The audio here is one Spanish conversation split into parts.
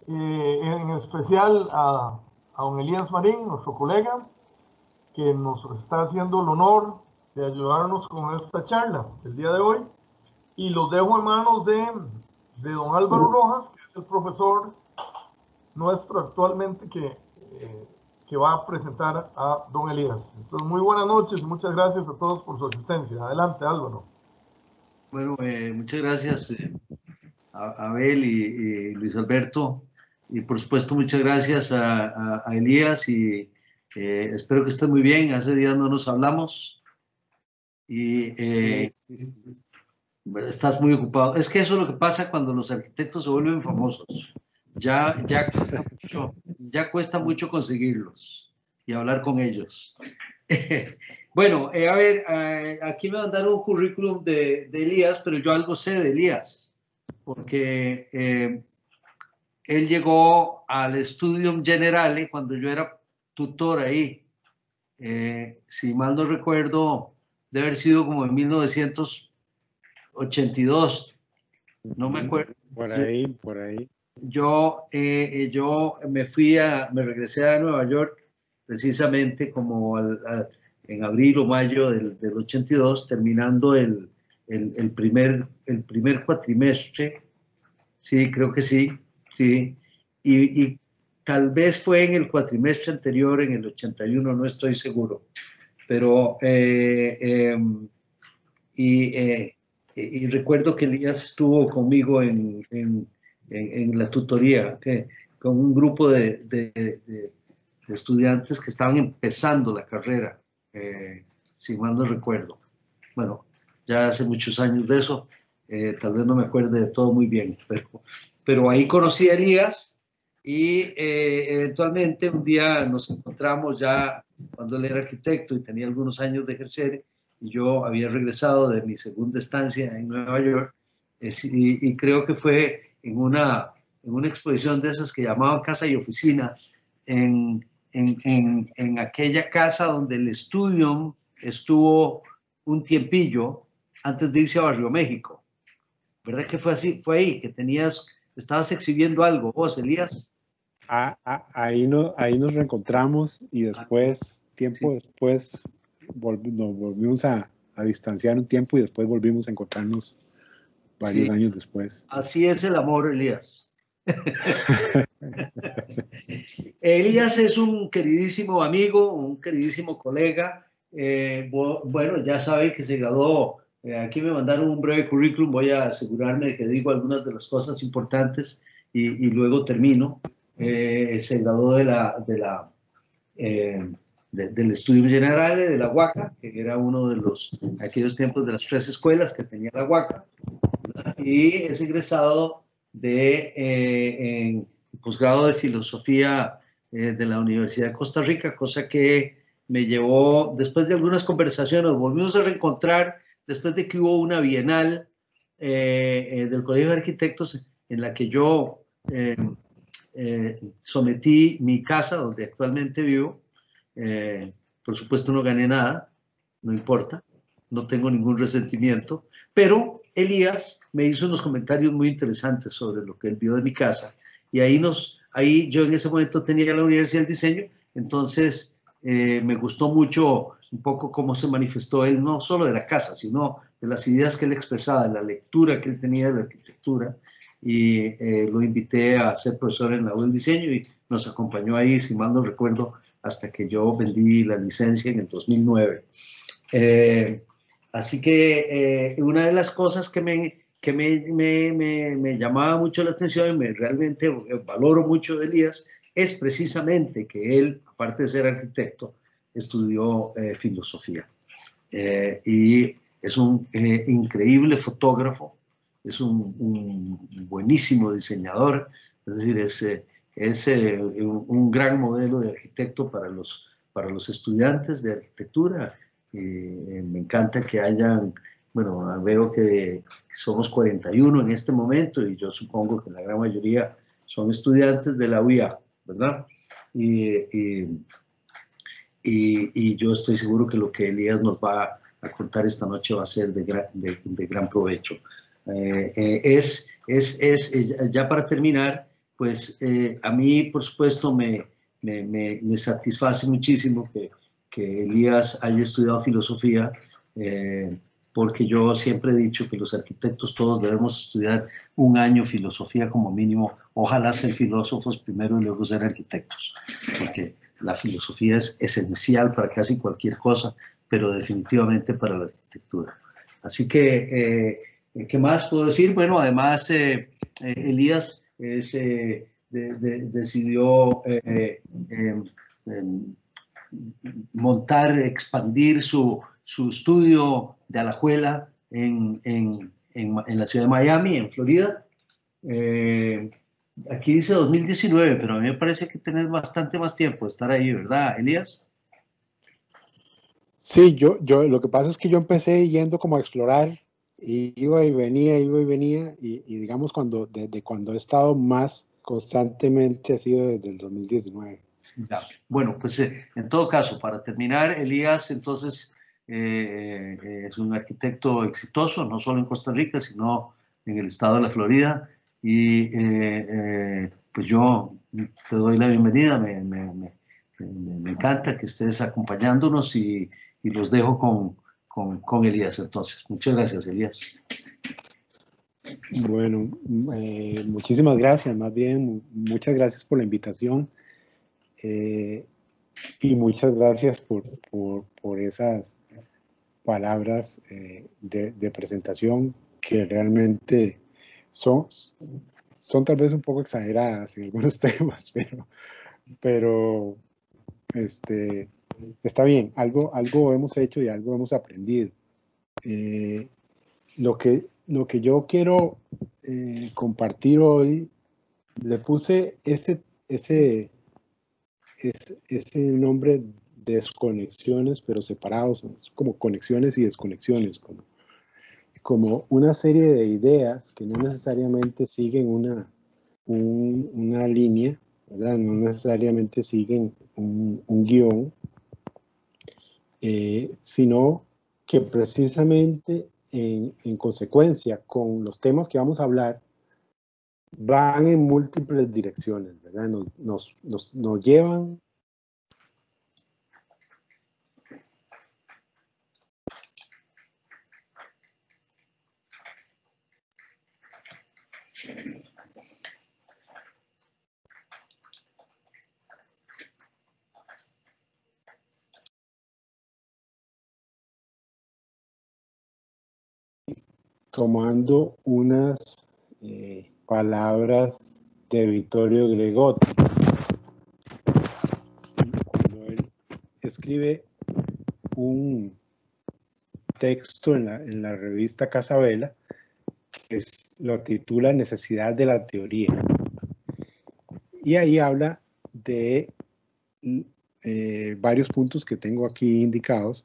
en especial a don Elías Marín, nuestro colega, que nos está haciendo el honor de ayudarnos con esta charla el día de hoy. Y los dejo en manos de don Álvaro Rojas, que es el profesor nuestro actualmente que va a presentar a don Elías. Entonces, muy buenas noches y muchas gracias a todos por su asistencia. Adelante, Álvaro. Bueno, muchas gracias a Abel y Luis Alberto, y por supuesto muchas gracias a Elías, y espero que estés muy bien. Hace días no nos hablamos y estás muy ocupado. Es que eso es lo que pasa cuando los arquitectos se vuelven famosos. Ya cuesta mucho conseguirlos y hablar con ellos. Bueno, a ver, aquí me mandaron un currículum de Elías, pero yo algo sé de Elías, porque él llegó al Studium Generale cuando yo era tutor ahí. Si mal no recuerdo, debe haber sido como en 1982, no me acuerdo. Por ahí. Yo me regresé a Nueva York precisamente como en abril o mayo del 82, terminando el primer cuatrimestre. Sí, creo que sí, y tal vez fue en el cuatrimestre anterior, en el 81, no estoy seguro, pero y recuerdo que Elías estuvo conmigo en la tutoría, con un grupo de estudiantes que estaban empezando la carrera, si mal no recuerdo. Bueno, ya hace muchos años de eso, tal vez no me acuerde de todo muy bien, pero ahí conocí a Elías, y eventualmente un día nos encontramos ya cuando él era arquitecto y tenía algunos años de ejercer, y yo había regresado de mi segunda estancia en Nueva York, y creo que fue en una exposición de esas que llamaban Casa y Oficina, en aquella casa donde el Studium estuvo un tiempillo antes de irse a Barrio México. ¿Verdad que fue así? Fue ahí que estabas exhibiendo algo, vos, Elías. Ahí nos reencontramos, y después, después, nos volvimos a distanciar un tiempo, y después volvimos a encontrarnos varios años después. Así es el amor, Elías. Elías es un queridísimo amigo, un queridísimo colega. Bueno, ya saben que se graduó. Aquí me mandaron un breve currículum. Voy a asegurarme de que digo algunas de las cosas importantes y luego termino. Se graduó del Estudio General de la UACA, que era uno de aquellos tiempos de las 3 escuelas que tenía la UACA, ¿verdad? Y es egresado en posgrado de filosofía de la Universidad de Costa Rica, cosa que me llevó, después de algunas conversaciones, volvimos a reencontrar después de que hubo una bienal del Colegio de Arquitectos en la que yo sometí mi casa, donde actualmente vivo. Por supuesto no gané nada, no importa, no tengo ningún resentimiento, pero Elías me hizo unos comentarios muy interesantes sobre lo que él vio de mi casa, y ahí yo en ese momento tenía la Universidad del Diseño, entonces me gustó mucho un poco cómo se manifestó él, no solo de la casa, sino de las ideas que él expresaba, de la lectura que él tenía de la arquitectura, y lo invité a ser profesor en la U del Diseño, y nos acompañó ahí, si mal no recuerdo, hasta que yo vendí la licencia en el 2009. Así que una de las cosas que me llamaba mucho la atención, y realmente valoro mucho de Elías, es precisamente que él, aparte de ser arquitecto, estudió filosofía. Y es un increíble fotógrafo, es un buenísimo diseñador, es decir, es un gran modelo de arquitecto para los estudiantes de arquitectura. Me encanta que hayan, bueno, veo que somos 41 en este momento, y yo supongo que la gran mayoría son estudiantes de la UIA, ¿verdad? Y yo estoy seguro que lo que Elías nos va a contar esta noche va a ser de gran provecho. Es Ya para terminar, pues a mí, por supuesto, me satisface muchísimo que Elías haya estudiado filosofía, porque yo siempre he dicho que los arquitectos todos debemos estudiar un año filosofía como mínimo. Ojalá ser filósofos primero y luego ser arquitectos, porque la filosofía es esencial para casi cualquier cosa, pero definitivamente para la arquitectura. Así que, ¿qué más puedo decir? Bueno, además, Elías decidió montar, expandir su estudio de Alajuela en la ciudad de Miami, en Florida. Aquí dice 2019, pero a mí me parece que tenés bastante más tiempo de estar ahí, ¿verdad, Elías? Sí, lo que pasa es que yo empecé yendo como a explorar y iba y venía, y digamos desde cuando he estado más constantemente ha sido desde el 2019. Ya. Bueno, pues en todo caso, para terminar, Elías entonces es un arquitecto exitoso, no solo en Costa Rica, sino en el estado de la Florida. Y pues yo te doy la bienvenida, me encanta que estés acompañándonos y los dejo con Elías entonces. Muchas gracias, Elías. Bueno, muchísimas gracias, más bien, muchas gracias por la invitación. Y muchas gracias por esas palabras de presentación que realmente son tal vez un poco exageradas en algunos temas, pero está bien, algo hemos hecho y algo hemos aprendido. Lo que yo quiero compartir hoy, le puse ese nombre, desconexiones, pero separados, como conexiones y desconexiones, como una serie de ideas que no necesariamente siguen una línea, ¿verdad? No necesariamente siguen un guión, sino que precisamente en consecuencia con los temas que vamos a hablar, van en múltiples direcciones, ¿verdad? Nos llevan tomando unas palabras de Vittorio Gregotti. Cuando él escribe un texto en la revista Casabella, que lo titula Necesidad de la teoría. Y ahí habla de varios puntos que tengo aquí indicados,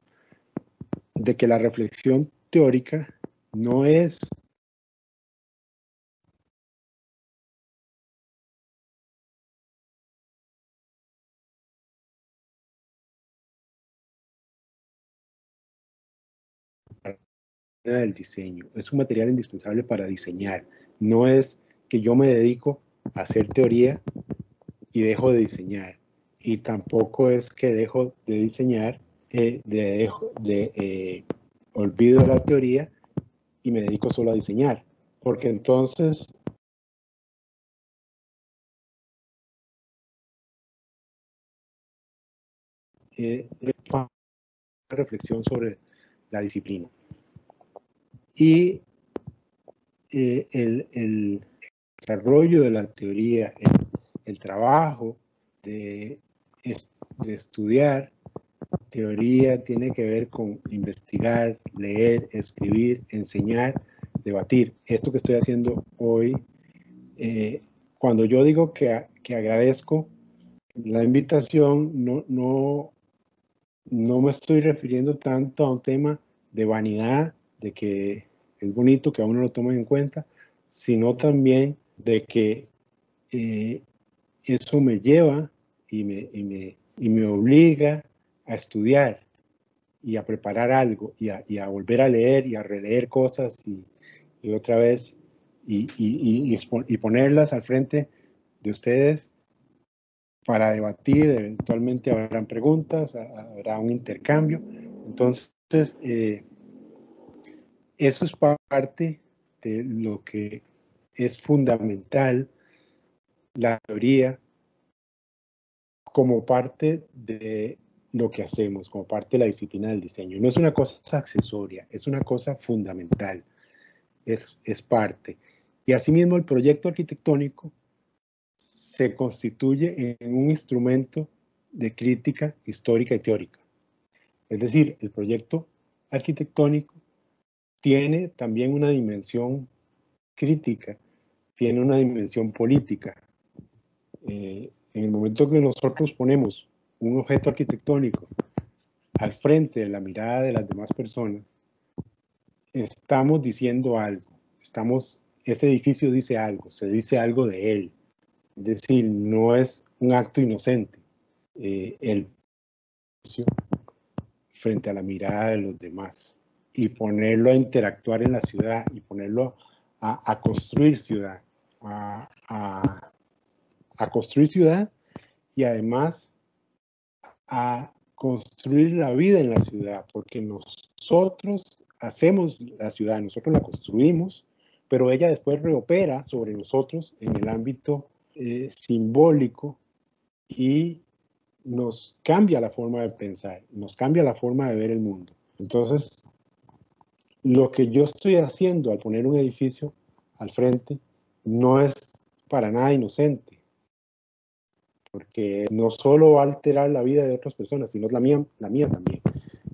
de que la reflexión teórica no es del diseño, es un material indispensable para diseñar. No es que yo me dedico a hacer teoría y dejo de diseñar. Y tampoco es que dejo de diseñar, olvido la teoría y me dedico solo a diseñar. Porque entonces es una reflexión sobre la disciplina. Y el desarrollo de la teoría, el trabajo de estudiar teoría tiene que ver con investigar, leer, escribir, enseñar, debatir. Esto que estoy haciendo hoy, cuando yo digo que agradezco la invitación, no me estoy refiriendo tanto a un tema de vanidad, de que es bonito que a uno lo tomen en cuenta, sino también de que eso me lleva y me obliga a estudiar y a preparar algo y a volver a leer y a releer cosas y otra vez y ponerlas al frente de ustedes para debatir. Eventualmente habrán preguntas, habrá un intercambio. Entonces, eso es parte de lo que es fundamental, la teoría, como parte de lo que hacemos, como parte de la disciplina del diseño. No es una cosa accesoria, es una cosa fundamental, es parte. Y asimismo el proyecto arquitectónico se constituye en un instrumento de crítica histórica y teórica. Es decir, el proyecto arquitectónico tiene también una dimensión crítica, tiene una dimensión política. En el momento que nosotros ponemos un objeto arquitectónico al frente de la mirada de las demás personas, estamos diciendo algo. Ese edificio dice algo, se dice algo de él. Es decir, no es un acto inocente. El frente a la mirada de los demás y ponerlo a interactuar en la ciudad y ponerlo a construir ciudad, a construir ciudad y además a construir la vida en la ciudad, porque nosotros hacemos la ciudad, nosotros la construimos, pero ella después reopera sobre nosotros en el ámbito simbólico y nos cambia la forma de pensar, nos cambia la forma de ver el mundo. Entonces, lo que yo estoy haciendo al poner un edificio al frente no es para nada inocente, porque no solo va a alterar la vida de otras personas, sino la mía también.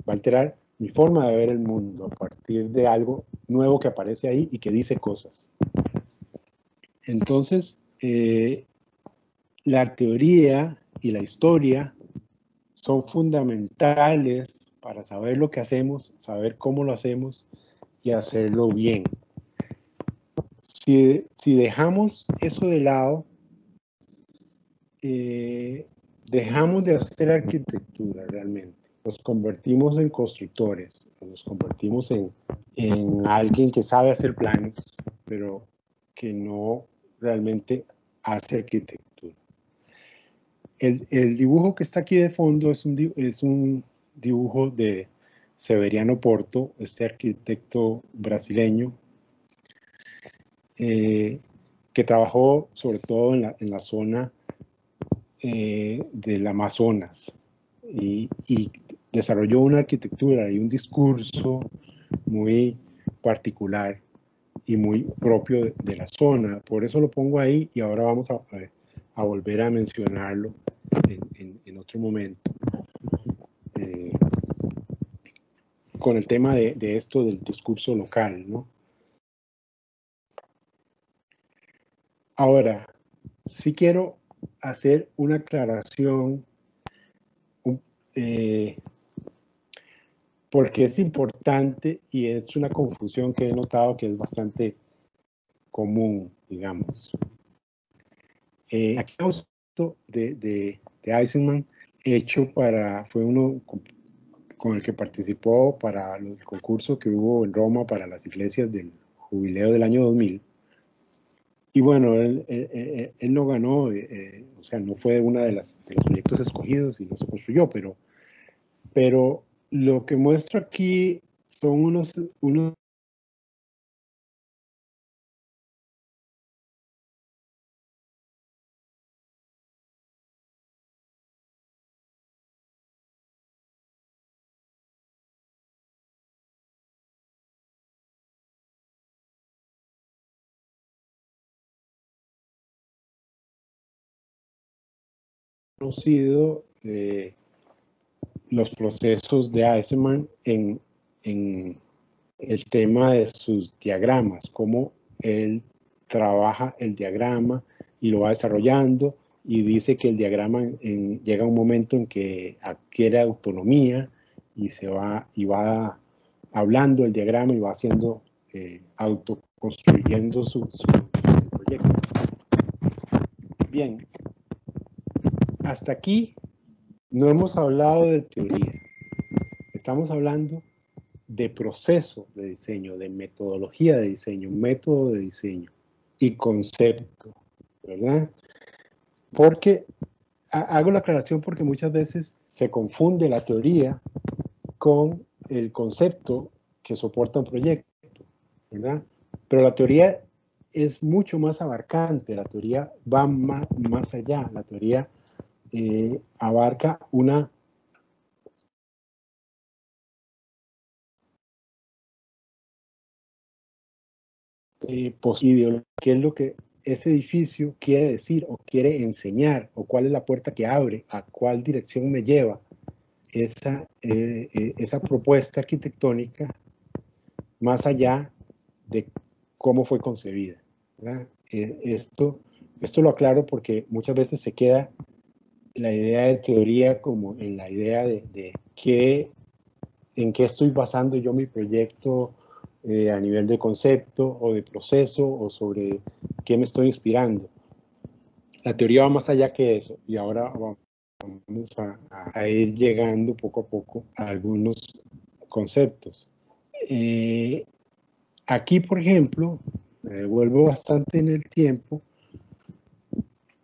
Va a alterar mi forma de ver el mundo a partir de algo nuevo que aparece ahí y que dice cosas. Entonces, la teoría y la historia son fundamentales para saber lo que hacemos, saber cómo lo hacemos y hacerlo bien. Si dejamos eso de lado, dejamos de hacer arquitectura realmente. Nos convertimos en constructores, nos convertimos en alguien que sabe hacer planos, pero que no realmente hace arquitectura. El dibujo que está aquí de fondo es un dibujo de Severiano Porto, este arquitecto brasileño, que trabajó sobre todo en la zona del Amazonas y desarrolló una arquitectura y un discurso muy particular y muy propio de la zona. Por eso lo pongo ahí y ahora vamos a volver a mencionarlo en otro momento. Con el tema de esto del discurso local, ¿no? Ahora, sí quiero hacer una aclaración porque es importante y es una confusión que he notado que es bastante común, digamos. Aquí hay un concepto de Eisenman hecho fue uno con el que participó para el concurso que hubo en Roma para las iglesias del jubileo del año 2000. Y bueno, él no ganó, o sea, no fue uno de los proyectos escogidos y no se construyó, pero lo que muestro aquí son unos conocido los procesos de Eisenman en el tema de sus diagramas, cómo él trabaja el diagrama y lo va desarrollando y dice que el diagrama llega a un momento en que adquiere autonomía y va hablando el diagrama y va haciendo autoconstruyendo su proyecto. Bien, hasta aquí no hemos hablado de teoría, estamos hablando de proceso de diseño, de metodología de diseño, método de diseño. y concepto, ¿verdad? Porque, hago la aclaración porque muchas veces se confunde la teoría con el concepto que soporta un proyecto, ¿verdad? Pero la teoría es mucho más abarcante, la teoría va más allá, la teoría abarca una ideología, qué es lo que ese edificio quiere decir o quiere enseñar, o cuál es la puerta que abre, a cuál dirección me lleva esa propuesta arquitectónica, más allá de cómo fue concebida, ¿verdad? Esto lo aclaro porque muchas veces se queda la idea de teoría como en la idea de en qué estoy basando yo mi proyecto a nivel de concepto o de proceso, o sobre qué me estoy inspirando. La teoría va más allá que eso, y ahora vamos a ir llegando poco a poco a algunos conceptos. Aquí, por ejemplo, me devuelvo bastante en el tiempo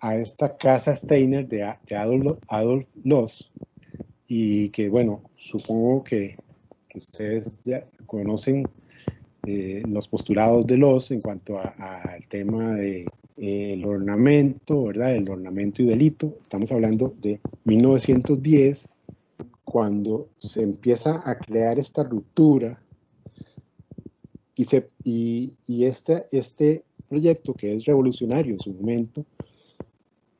a esta casa Steiner de Adolf Loos, y que, bueno, supongo que ustedes ya conocen los postulados de Loos en cuanto al tema de el ornamento, ¿verdad? El ornamento y delito. Estamos hablando de 1910, cuando se empieza a crear esta ruptura y este proyecto, que es revolucionario en su momento,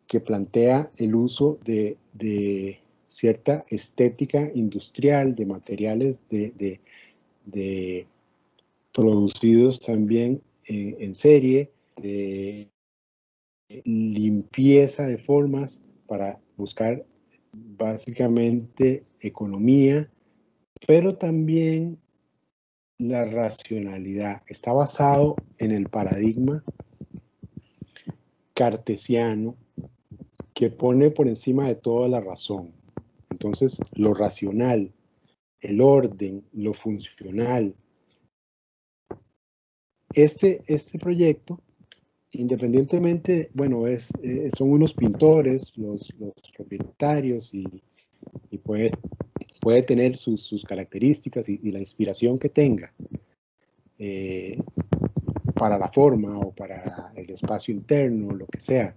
que plantea el uso de cierta estética industrial, de materiales de producidos también en serie, de limpieza de formas para buscar básicamente economía, pero también la racionalidad. Está basado en el paradigma cartesiano, que pone por encima de todo la razón. Entonces, lo racional, el orden, lo funcional. Este proyecto, independientemente, bueno, son unos pintores, los propietarios, y puede tener sus características y la inspiración que tenga para la forma o para el espacio interno, lo que sea.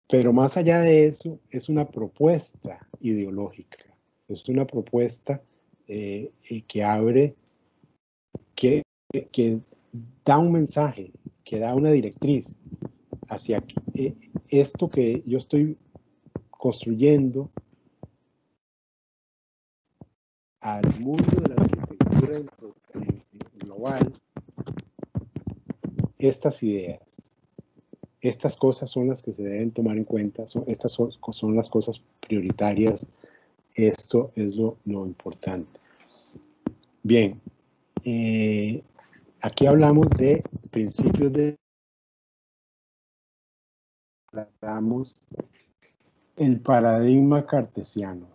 Pero más allá de eso, es una propuesta ideológica, es una propuesta que abre, que da un mensaje, que da una directriz hacia esto que yo estoy construyendo al mundo de la arquitectura global. Estas ideas, estas cosas son las que se deben tomar en cuenta, estas son las cosas prioritarias, esto es lo importante. Bien, aquí hablamos de principios tratamos el paradigma cartesiano.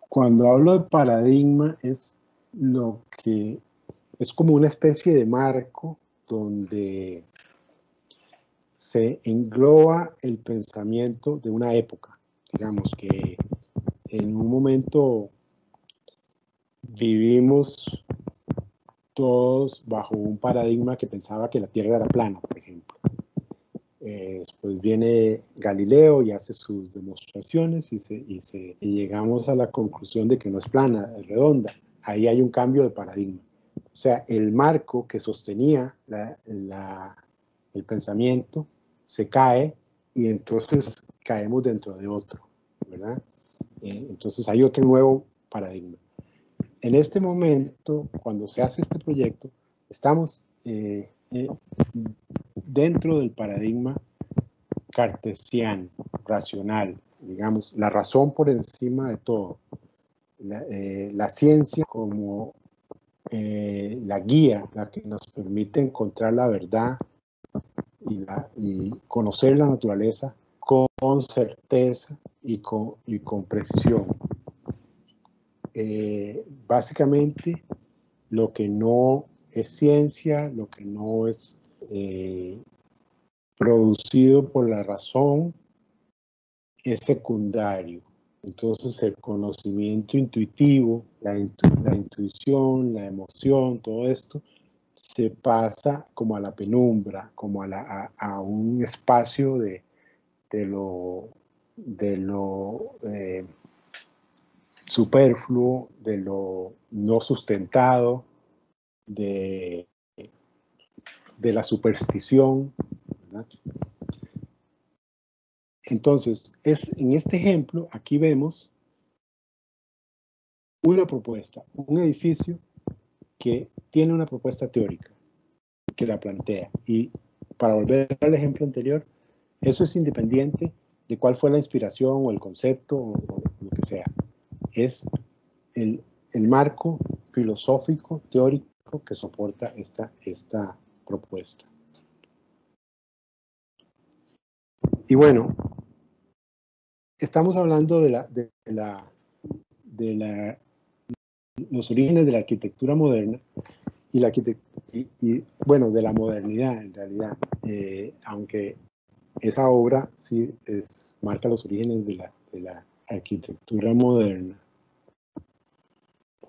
Cuando hablo de paradigma es como una especie de marco donde se engloba el pensamiento de una época. Digamos que en un momento vivimos todos bajo un paradigma que pensaba que la Tierra era plana, por ejemplo. Después viene Galileo y hace sus demostraciones y llegamos a la conclusión de que no es plana, es redonda. Ahí hay un cambio de paradigma. O sea, el marco que sostenía el pensamiento se cae, y entonces caemos dentro de otro, ¿verdad? Entonces hay otro nuevo paradigma. En este momento, cuando se hace este proyecto, estamos dentro del paradigma cartesiano, racional, digamos, la razón por encima de todo, la ciencia como la guía, la que nos permite encontrar la verdad y conocer la naturaleza con certeza y con precisión. Básicamente, lo que no es ciencia, lo que no es producido por la razón, es secundario. Entonces el conocimiento intuitivo, la intuición, la emoción, todo esto, se pasa como a la penumbra, como a un espacio de lo superfluo, de lo no sustentado, de la superstición, ¿verdad? Entonces, en este ejemplo, aquí vemos una propuesta, un edificio que tiene una propuesta teórica, que la plantea. Y para volver al ejemplo anterior, eso es independiente de cuál fue la inspiración o el concepto o lo que sea. Es el marco filosófico, teórico que soporta esta propuesta. Y bueno, estamos hablando de los orígenes de la arquitectura moderna y bueno, de la modernidad en realidad, aunque esa obra sí marca los orígenes de la arquitectura moderna.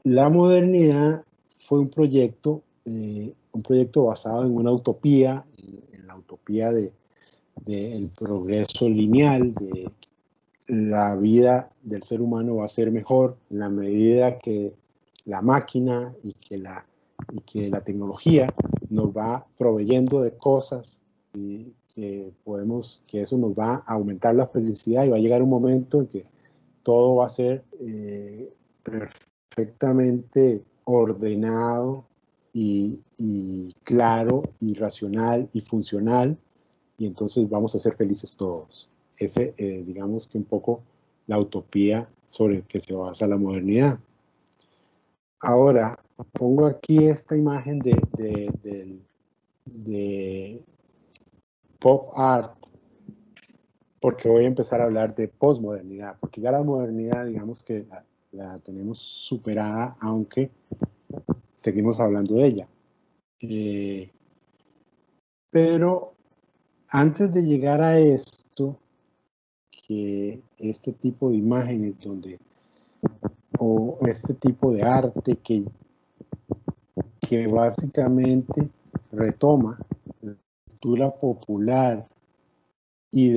La modernidad fue un proyecto basado en una utopía, en la utopía del progreso lineal, de la vida del ser humano va a ser mejor en la medida que la máquina y que la tecnología nos va proveyendo de cosas y que eso nos va a aumentar la felicidad y va a llegar un momento en que todo va a ser perfectamente ordenado y claro y racional y funcional, y entonces vamos a ser felices todos. Ese, digamos que un poco la utopía sobre el que se basa la modernidad. Ahora, pongo aquí esta imagen de pop art, porque voy a empezar a hablar de posmodernidad, porque ya la modernidad, digamos que la tenemos superada, aunque seguimos hablando de ella. Pero antes de llegar a esto, que este tipo de imágenes o este tipo de arte que básicamente retoma la cultura popular y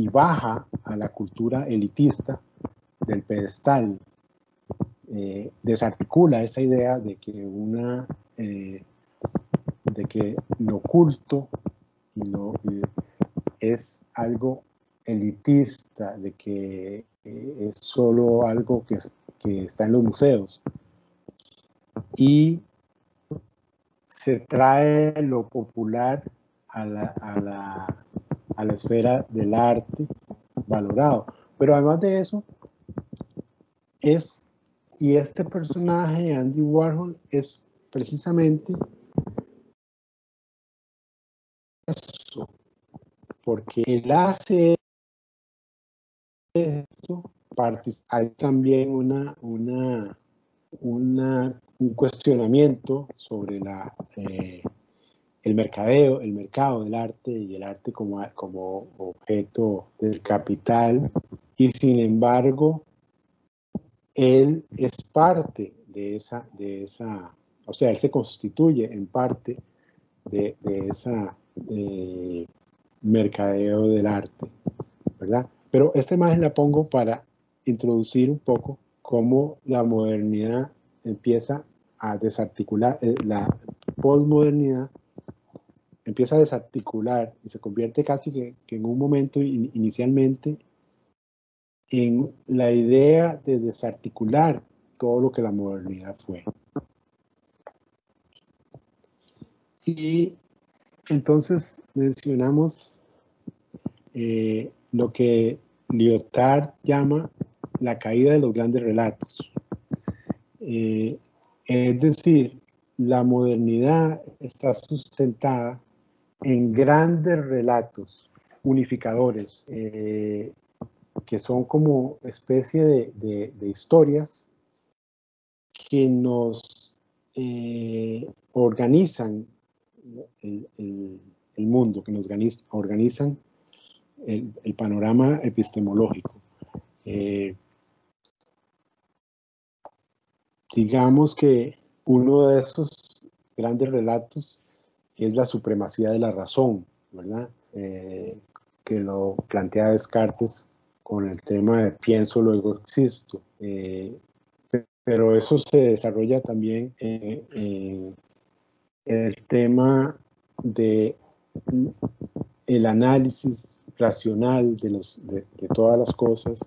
baja a la cultura elitista del pedestal, desarticula esa idea de que lo oculto es algo elitista, de que es solo algo que está en los museos, y se trae lo popular a la esfera del arte valorado. Pero además de eso, este personaje, Andy Warhol, es precisamente eso, porque él hace esto, hay también un cuestionamiento sobre el mercado del arte y el arte como objeto del capital, y sin embargo, él es parte de esa, o sea, él se constituye en parte de esa mercadeo del arte, ¿verdad? Pero esta imagen la pongo para introducir un poco cómo la modernidad empieza a desarticular, la posmodernidad empieza a desarticular y se convierte casi que en un momento inicialmente en la idea de desarticular todo lo que la modernidad fue. Y entonces mencionamos lo que Lyotard llama la caída de los grandes relatos. Es decir, la modernidad está sustentada en grandes relatos unificadores, que son como especie de historias que nos organizan el mundo, que nos organizan el panorama epistemológico. Digamos que uno de esos grandes relatos es la supremacía de la razón, ¿verdad? Que lo plantea Descartes con el tema de pienso, luego existo. Pero eso se desarrolla también en el tema de el análisis racional de todas las cosas,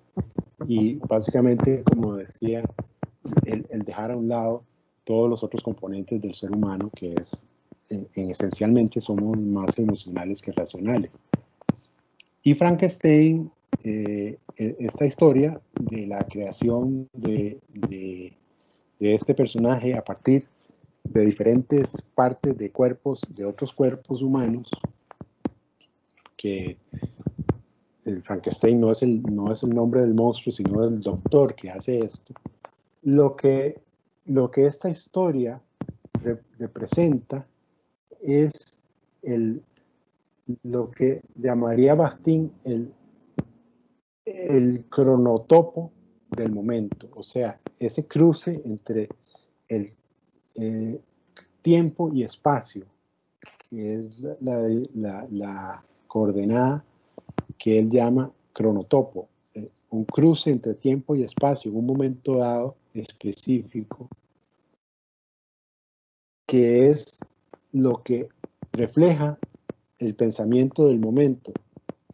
y básicamente, como decía, el dejar a un lado todos los otros componentes del ser humano, que es, esencialmente somos más emocionales que racionales. Y Frankenstein, esta historia de la creación de este personaje a partir de diferentes partes de cuerpos, de otros cuerpos humanos, que el Frankenstein no es el nombre del monstruo, sino del doctor que hace esto. Lo que esta historia representa es lo que llamaría Bastian el cronotopo del momento, o sea, ese cruce entre el tiempo y espacio, que es la coordenada que él llama cronotopo, un cruce entre tiempo y espacio en un momento dado específico, que es lo que refleja el pensamiento del momento.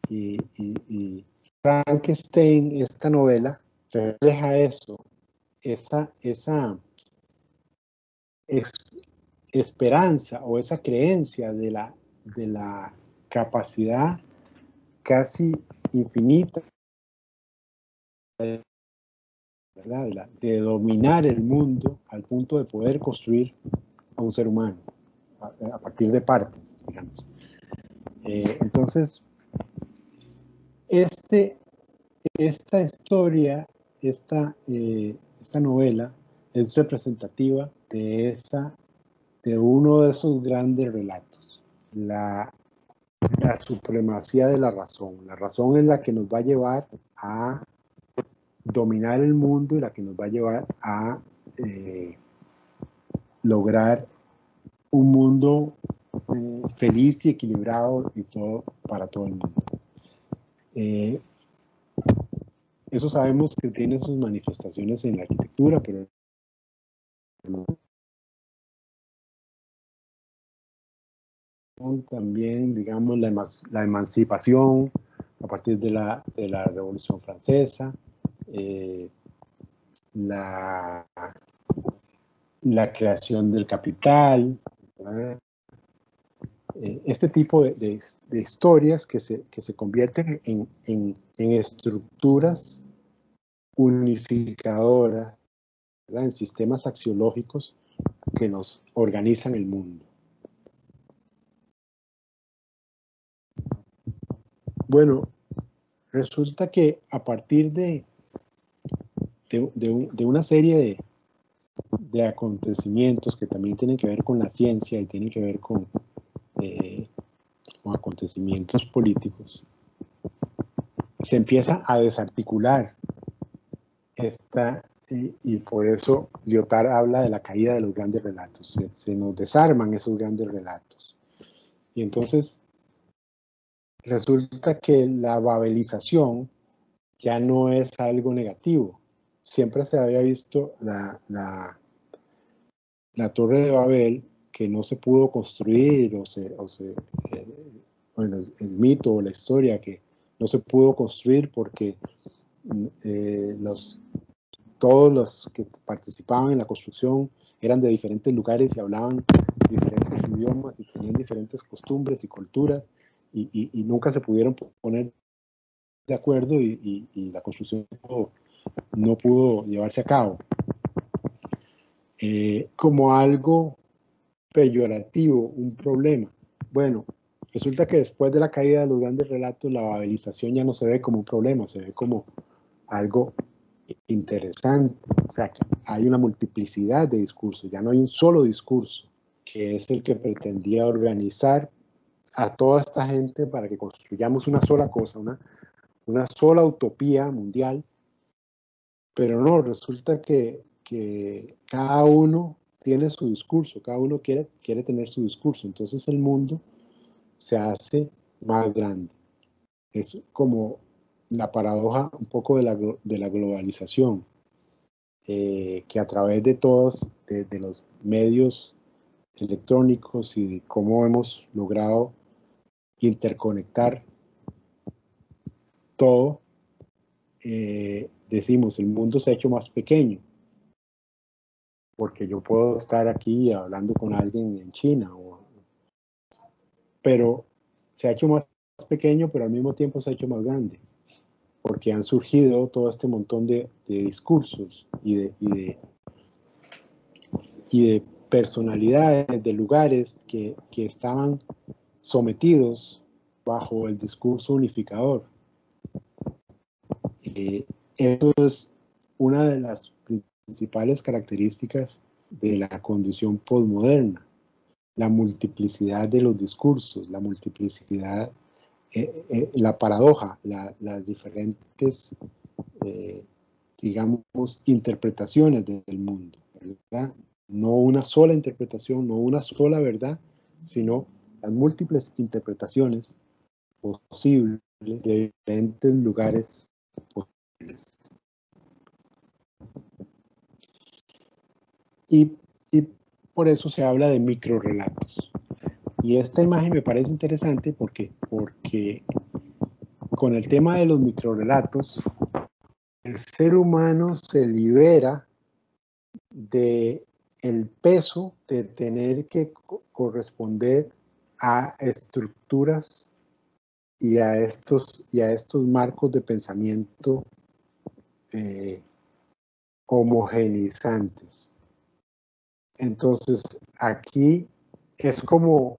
Y Frankenstein, esta novela, refleja eso, esa esperanza o esa creencia de la capacidad casi infinita, ¿verdad? De dominar el mundo al punto de poder construir a un ser humano a partir de partes, digamos. Entonces, esta historia, esta novela es representativa de uno de esos grandes relatos, la supremacía de la razón. La razón es la que nos va a llevar a dominar el mundo y la que nos va a llevar a lograr un mundo feliz y equilibrado y todo para todo el mundo. Eso sabemos que tiene sus manifestaciones en la arquitectura, pero también, digamos, la emancipación a partir de la Revolución Francesa, la creación del capital, este tipo de historias que se convierten en estructuras unificadoras, ¿verdad? En sistemas axiológicos que nos organizan el mundo. Bueno, resulta que a partir de una serie de acontecimientos que también tienen que ver con la ciencia y tienen que ver con acontecimientos políticos, se empieza a desarticular y por eso Lyotard habla de la caída de los grandes relatos. Se nos desarman esos grandes relatos. Y entonces resulta que la babelización ya no es algo negativo. Siempre se había visto la Torre de Babel, que no se pudo construir, bueno, el mito o la historia que no se pudo construir porque todos los que participaban en la construcción eran de diferentes lugares y hablaban diferentes idiomas y tenían diferentes costumbres y culturas y nunca se pudieron poner de acuerdo y la construcción no pudo llevarse a cabo. Como algo peyorativo, un problema. Bueno, resulta que después de la caída de los grandes relatos, la babelización ya no se ve como un problema, se ve como algo interesante. O sea, que hay una multiplicidad de discursos, ya no hay un solo discurso, que es el que pretendía organizar a toda esta gente para que construyamos una sola cosa, una sola utopía mundial, pero no, resulta que cada uno tiene su discurso, cada uno quiere tener su discurso, entonces el mundo se hace más grande. Es como la paradoja un poco de la globalización, que a través de todos, de los medios electrónicos y de cómo hemos logrado interconectar todo, decimos, el mundo se ha hecho más pequeño, porque yo puedo estar aquí hablando con alguien en China, pero se ha hecho más pequeño, pero al mismo tiempo se ha hecho más grande, porque han surgido todo este montón de discursos y de personalidades, de lugares que estaban sometidos bajo el discurso unificador. Eso es una de las principales características de la condición posmoderna, la multiplicidad de los discursos, la multiplicidad, la paradoja, las diferentes, digamos, interpretaciones del mundo, ¿verdad? No una sola interpretación, no una sola verdad, sino las múltiples interpretaciones posibles de diferentes lugares posibles. Y por eso se habla de microrrelatos. Y esta imagen me parece interesante porque con el tema de los microrrelatos, el ser humano se libera de el peso de tener que corresponder a estructuras y a estos marcos de pensamiento homogeneizantes. Entonces, aquí es como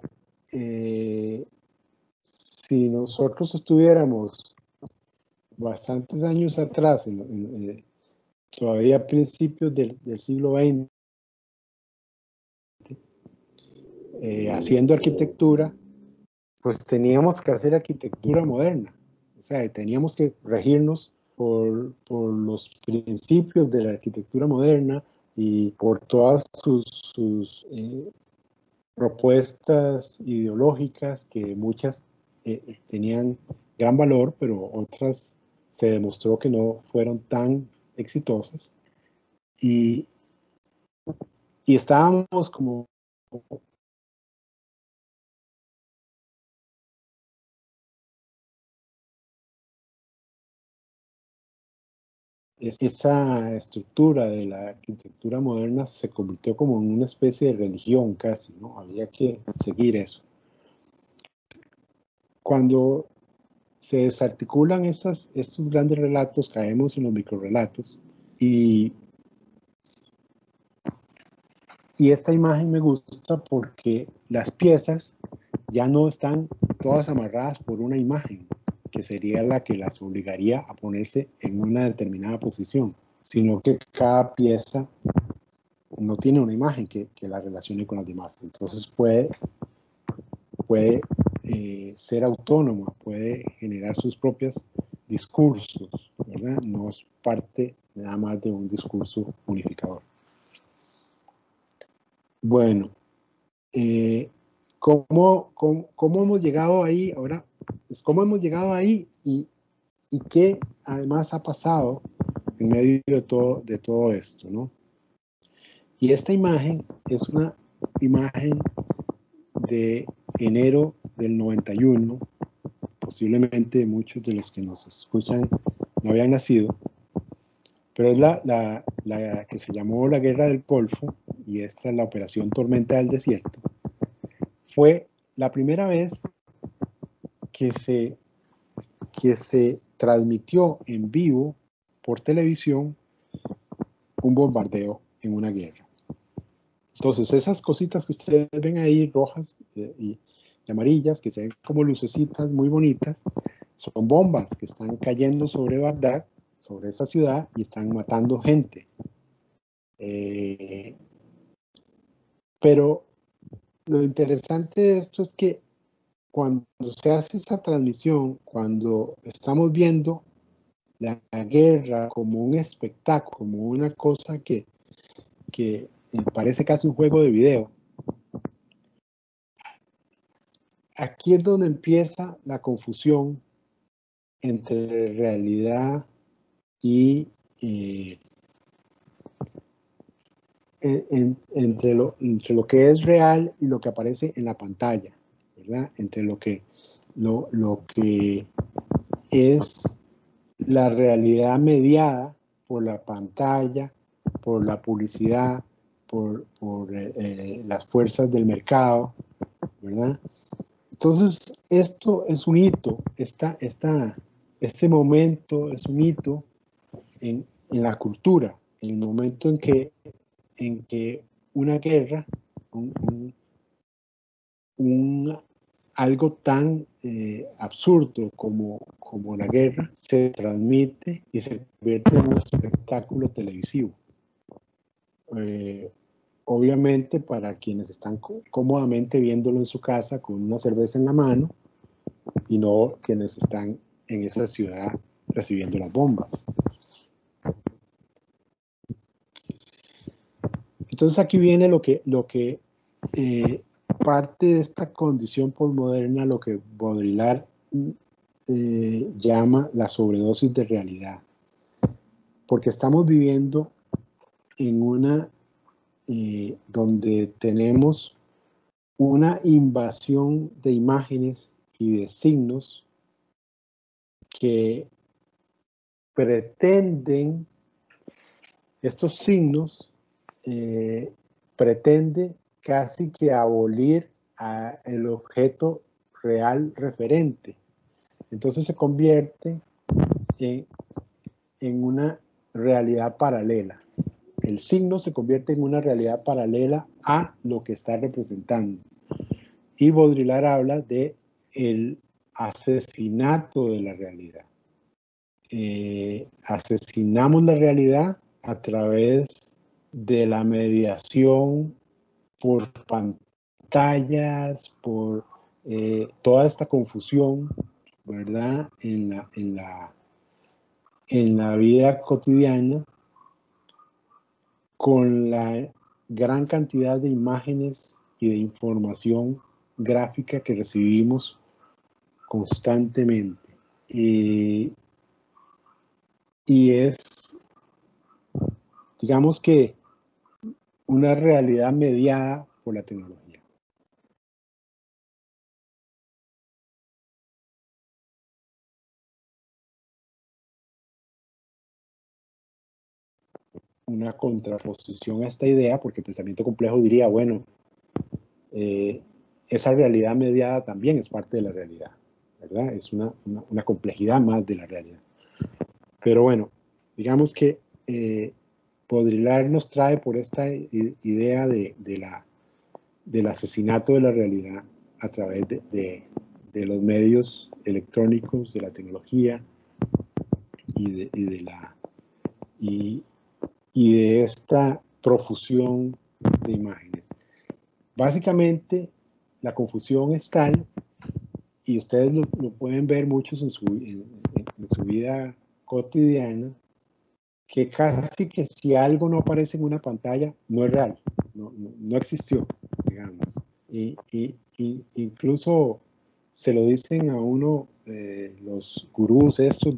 si nosotros estuviéramos bastantes años atrás, todavía a principios del siglo XX, haciendo arquitectura, pues teníamos que hacer arquitectura moderna. O sea, teníamos que regirnos por los principios de la arquitectura moderna y por todas sus propuestas ideológicas, que muchas tenían gran valor, pero otras se demostró que no fueron tan exitosas. Y estábamos como esa estructura de la arquitectura moderna se convirtió como en una especie de religión casi, ¿no? Había que seguir eso. Cuando se desarticulan estos grandes relatos, caemos en los microrrelatos, y esta imagen me gusta porque las piezas ya no están todas amarradas por una imagen, que sería la que las obligaría a ponerse en una determinada posición, sino que cada pieza no tiene una imagen que la relacione con las demás. Entonces puede ser autónoma, puede generar sus propios discursos, ¿verdad? No es parte nada más de un discurso unificador. Bueno, ¿cómo hemos llegado ahí? Ahora, pues, ¿cómo hemos llegado ahí y qué además ha pasado en medio de todo esto, ¿no? Y esta imagen es una imagen de enero del 91, posiblemente muchos de los que nos escuchan no habían nacido, pero es la que se llamó la Guerra del Golfo, y esta es la Operación Tormenta del Desierto. Fue la primera vez que se transmitió en vivo por televisión un bombardeo en una guerra. Entonces, esas cositas que ustedes ven ahí, rojas y amarillas, que se ven como lucecitas muy bonitas, son bombas que están cayendo sobre Bagdad sobre esa ciudad y están matando gente. Pero lo interesante de esto es que cuando se hace esa transmisión, cuando estamos viendo la guerra como un espectáculo, como una cosa que parece casi un juego de video, aquí es donde empieza la confusión entre realidad y entre lo que es real y lo que aparece en la pantalla, ¿verdad? Entre lo que es la realidad mediada por la pantalla, por la publicidad, por las fuerzas del mercado, ¿verdad? Entonces, esto es un hito, este momento es un hito en la cultura, en el momento en que una guerra, algo tan absurdo como la guerra, se transmite y se convierte en un espectáculo televisivo. Obviamente para quienes están cómodamente viéndolo en su casa con una cerveza en la mano y no quienes están en esa ciudad recibiendo las bombas. Entonces aquí viene lo que parte de esta condición posmoderna, lo que Baudrillard llama la sobredosis de realidad. Porque estamos viviendo en una donde tenemos una invasión de imágenes y de signos que pretenden, estos signos pretende casi que abolir el objeto real referente. Entonces se convierte en una realidad paralela. El signo se convierte en una realidad paralela a lo que está representando. Y Baudrillard habla de el asesinato de la realidad. Asesinamos la realidad a través de la mediación por pantallas, por toda esta confusión, ¿verdad? En la vida cotidiana, con la gran cantidad de imágenes y de información gráfica que recibimos constantemente. Y es, digamos que, una realidad mediada por la tecnología. Una contraposición a esta idea, porque el pensamiento complejo diría, bueno, esa realidad mediada también es parte de la realidad, ¿verdad? Es una complejidad más de la realidad. Pero bueno, digamos que Baudrillard nos trae por esta idea del asesinato de la realidad a través de los medios electrónicos, de la tecnología y de esta profusión de imágenes. Básicamente, la confusión es tal, y ustedes lo pueden ver muchos en su vida cotidiana, que casi que si algo no aparece en una pantalla, no es real, no existió, digamos. Y incluso se lo dicen a uno los gurús estos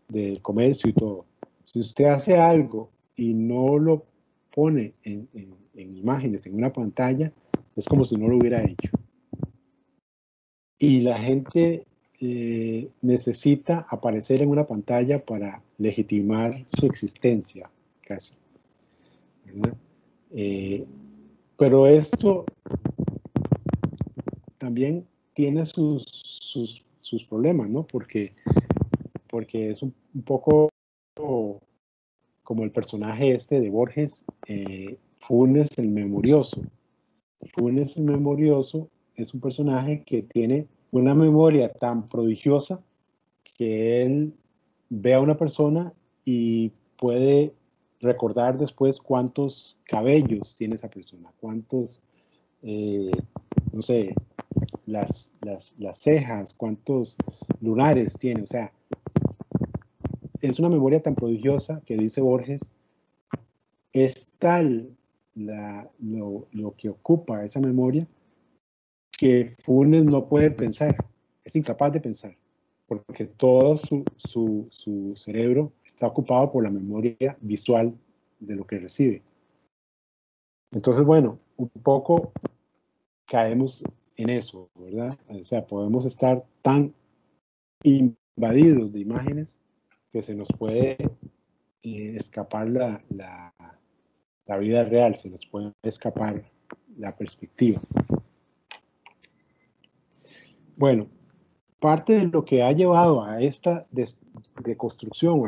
del comercio y todo. Si usted hace algo y no lo pone en imágenes, en una pantalla, es como si no lo hubiera hecho. Y la gente necesita aparecer en una pantalla para legitimar su existencia, casi. ¿Verdad? Pero esto también tiene sus problemas, ¿no? Porque es un poco como el personaje este de Borges, Funes el Memorioso. Funes el Memorioso es un personaje que tiene una memoria tan prodigiosa que él ve a una persona y puede recordar después cuántos cabellos tiene esa persona, cuántos, no sé, las cejas, cuántos lunares tiene. O sea, es una memoria tan prodigiosa que dice Borges, es tal lo que ocupa esa memoria que Funes no puede pensar, es incapaz de pensar, porque todo su cerebro está ocupado por la memoria visual de lo que recibe. Entonces, bueno, un poco caemos en eso, ¿verdad? O sea, podemos estar tan invadidos de imágenes que se nos puede escapar la vida real, se nos puede escapar la perspectiva. Bueno, parte de lo que ha llevado a esta deconstrucción,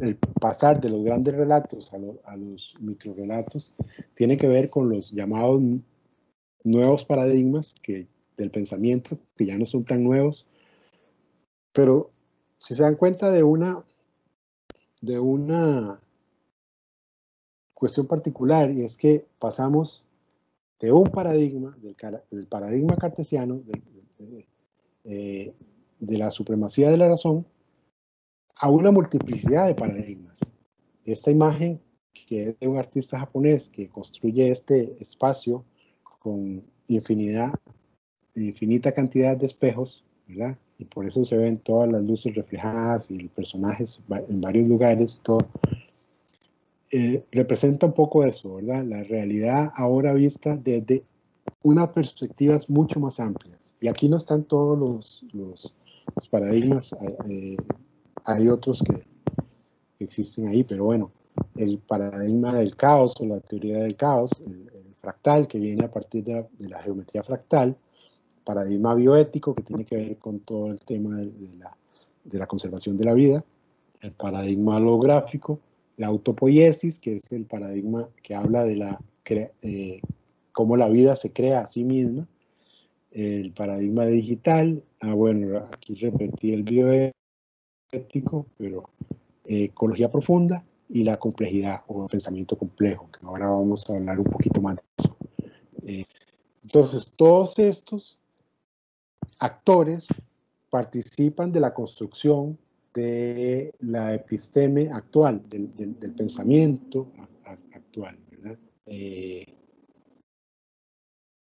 el pasar de los grandes relatos a los microrelatos, tiene que ver con los llamados nuevos paradigmas del pensamiento, que ya no son tan nuevos, pero si se dan cuenta de una cuestión particular, y es que pasamos de un paradigma, del paradigma cartesiano, de la supremacía de la razón, a una multiplicidad de paradigmas. Esta imagen, que es de un artista japonés que construye este espacio con infinita cantidad de espejos, ¿verdad? Y por eso se ven todas las luces reflejadas y personajes en varios lugares, todo. Representa un poco eso, ¿verdad? La realidad ahora vista desde unas perspectivas mucho más amplias. Y aquí no están todos los paradigmas, hay otros que existen ahí, pero bueno, el paradigma del caos o la teoría del caos, el fractal, que viene a partir de la geometría fractal, paradigma bioético, que tiene que ver con todo el tema de la conservación de la vida, el paradigma holográfico, la autopoiesis, que es el paradigma que habla de cómo la vida se crea a sí misma, el paradigma digital, bueno, aquí repetí el bioético, pero ecología profunda y la complejidad o el pensamiento complejo, que ahora vamos a hablar un poquito más de eso. Entonces, todos estos actores participan de la construcción de la episteme actual, del pensamiento actual, ¿verdad?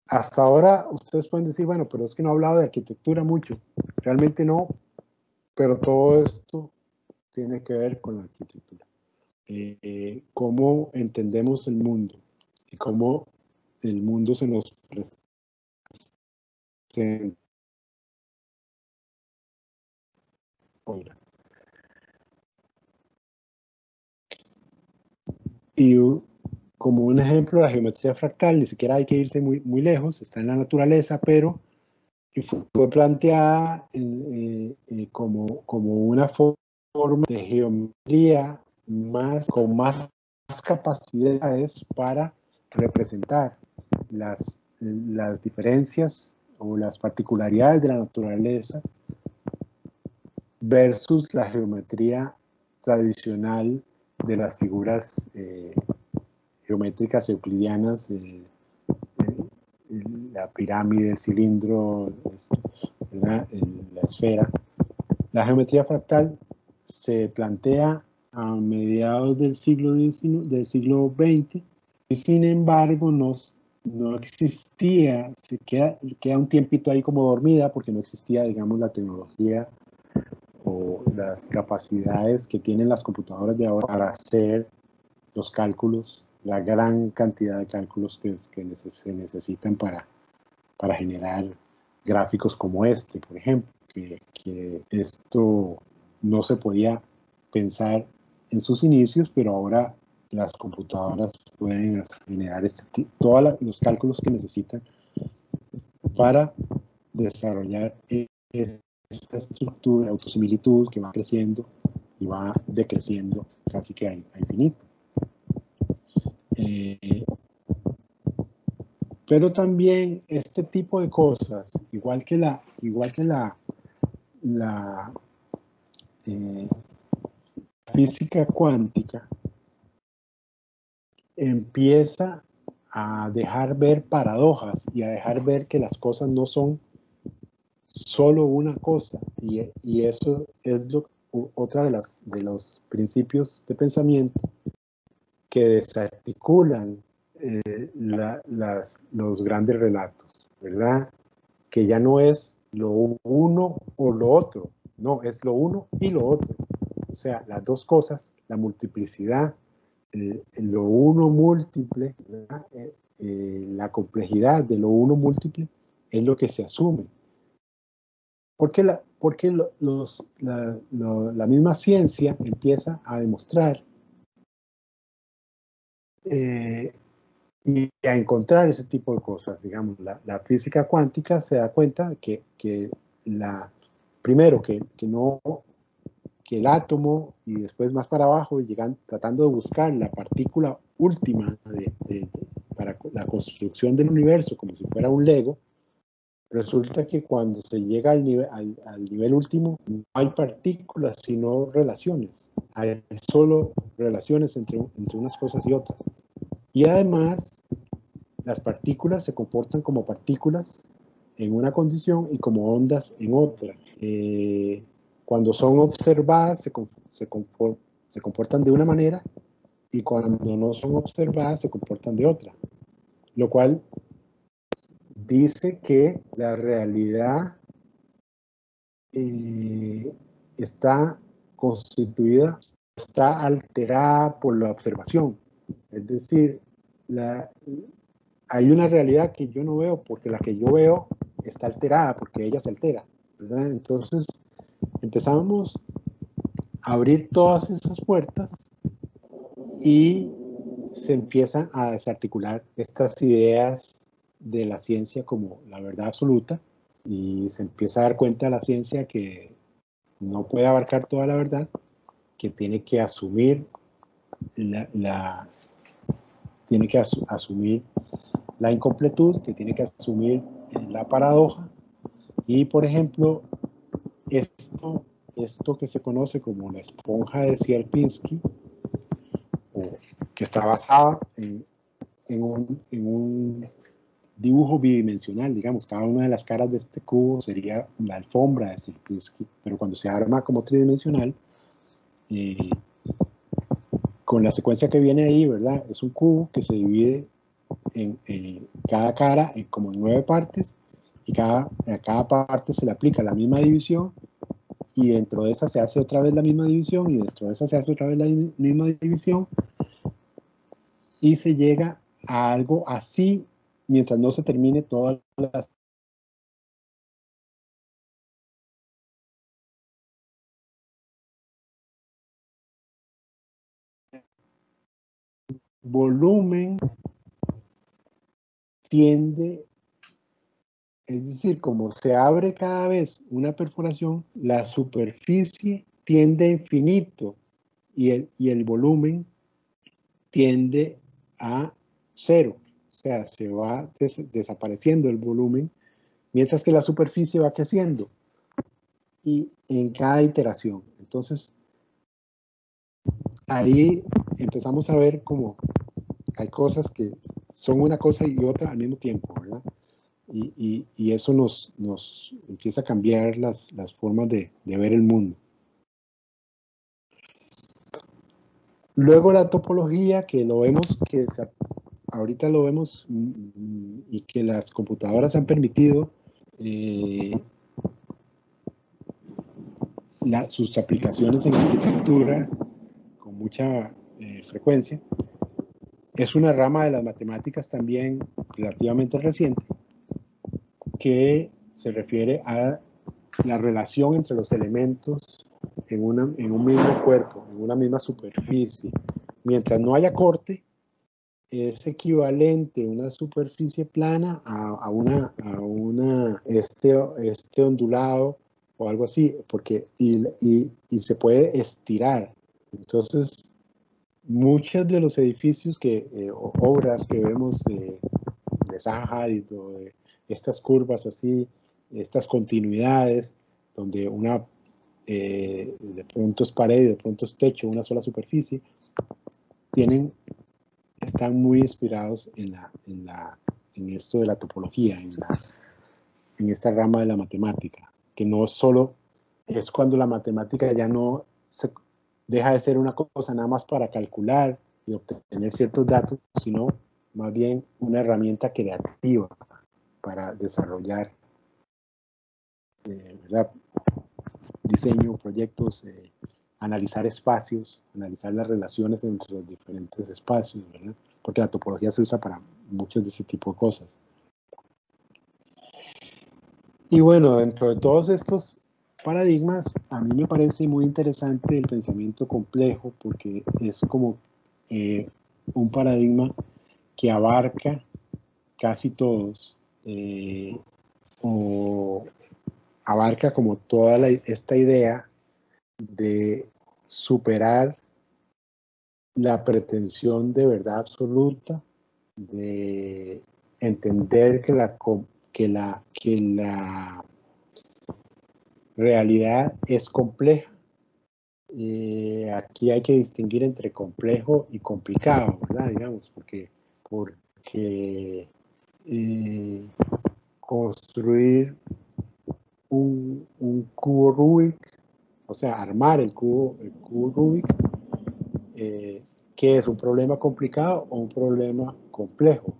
Hasta ahora ustedes pueden decir, bueno, pero es que no he hablado de arquitectura mucho. Realmente no, pero todo esto tiene que ver con la arquitectura. Cómo entendemos el mundo y cómo el mundo se nos presenta. Y como un ejemplo, la geometría fractal, ni siquiera hay que irse muy lejos, está en la naturaleza, pero fue planteada como una forma de geometría con más capacidades para representar las diferencias o las particularidades de la naturaleza versus la geometría tradicional de las figuras geométricas euclidianas, la pirámide, el cilindro, ¿verdad? La esfera. La geometría fractal se plantea a mediados del siglo XX y sin embargo no existía, queda un tiempito ahí como dormida porque no existía, digamos, la tecnología o las capacidades que tienen las computadoras de ahora para hacer los cálculos, la gran cantidad de cálculos que se necesitan para generar gráficos como este, por ejemplo, que esto no se podía pensar en sus inicios, pero ahora las computadoras pueden generar todos los cálculos que necesitan para desarrollar esta estructura de autosimilitud que va creciendo y va decreciendo casi que a infinito. Pero también este tipo de cosas, igual que física cuántica empieza a dejar ver paradojas y a dejar ver que las cosas no son solo una cosa. Y eso es otra de los principios de pensamiento que desarticulan los grandes relatos, ¿verdad? Que ya no es lo uno o lo otro, no, es lo uno y lo otro. O sea, las dos cosas, la multiplicidad, lo uno múltiple, la complejidad de lo uno múltiple es lo que se asume. Porque la misma ciencia empieza a demostrar y a encontrar ese tipo de cosas. Digamos, la física cuántica se da cuenta que primero que el átomo y después más para abajo llegan tratando de buscar la partícula última para la construcción del universo como si fuera un Lego. Resulta que cuando se llega al nivel último no hay partículas sino relaciones, hay solo relaciones entre unas cosas y otras. Y además las partículas se comportan como partículas en una condición y como ondas en otra. Cuando son observadas se comportan de una manera y cuando no son observadas se comportan de otra. Lo cual dice que la realidad está constituida, está alterada por la observación. Es decir, hay una realidad que yo no veo porque la que yo veo está alterada porque ella se altera, ¿verdad? Entonces empezamos a abrir todas esas puertas y se empiezan a desarticular estas ideas de la ciencia como la verdad absoluta y se empieza a dar cuenta la ciencia que no puede abarcar toda la verdad, que tiene que asumir tiene que asumir la incompletud, que tiene que asumir la paradoja. Y, por ejemplo, esto que se conoce como la esponja de Sierpinski, que está basada en un dibujo bidimensional, digamos, cada una de las caras de este cubo sería la alfombra de Sierpinski, pero cuando se arma como tridimensional, con la secuencia que viene ahí, ¿verdad? Es un cubo que se divide en cada cara como en 9 partes y a cada parte se le aplica la misma división y dentro de esa se hace otra vez la misma división y dentro de esa se hace otra vez la misma división y se llega a algo así mientras no se termine todas las volumen tiende, es decir, como se abre cada vez una perforación, la superficie tiende a infinito y el volumen tiende a cero. O sea, se va desapareciendo el volumen, mientras que la superficie va creciendo y en cada iteración. Entonces, ahí empezamos a ver cómo hay cosas que son una cosa y otra al mismo tiempo, ¿verdad? Y eso nos empieza a cambiar las formas de ver el mundo. Luego la topología, que lo vemos, ahorita lo vemos y que las computadoras han permitido sus aplicaciones en arquitectura con mucha frecuencia. Es una rama de las matemáticas también relativamente reciente que se refiere a la relación entre los elementos en un mismo cuerpo, en una misma superficie. Mientras no haya corte, es equivalente una superficie plana a este ondulado o algo así, porque y se puede estirar. Entonces, muchos de los edificios obras que vemos de Zaha Hadid o de estas curvas así, estas continuidades, donde una de pronto es pared, de pronto es techo, una sola superficie, están muy inspirados en esto de la topología, en esta rama de la matemática, que no solo es cuando la matemática ya no deja de ser una cosa nada más para calcular y obtener ciertos datos, sino más bien una herramienta creativa para desarrollar ¿verdad? Diseño, proyectos, analizar espacios, analizar las relaciones entre los diferentes espacios, ¿verdad? Porque la topología se usa para muchos de ese tipo de cosas. Y bueno, dentro de todos estos paradigmas, a mí me parece muy interesante el pensamiento complejo, porque es como un paradigma que abarca casi todos, o abarca como toda esta idea de superar la pretensión de verdad absoluta, de entender que la realidad es compleja. Aquí hay que distinguir entre complejo y complicado, ¿verdad? Digamos, porque construir un cubo Rubik, o sea, armar el cubo Rubik, ¿qué es? ¿Un problema complicado o un problema complejo?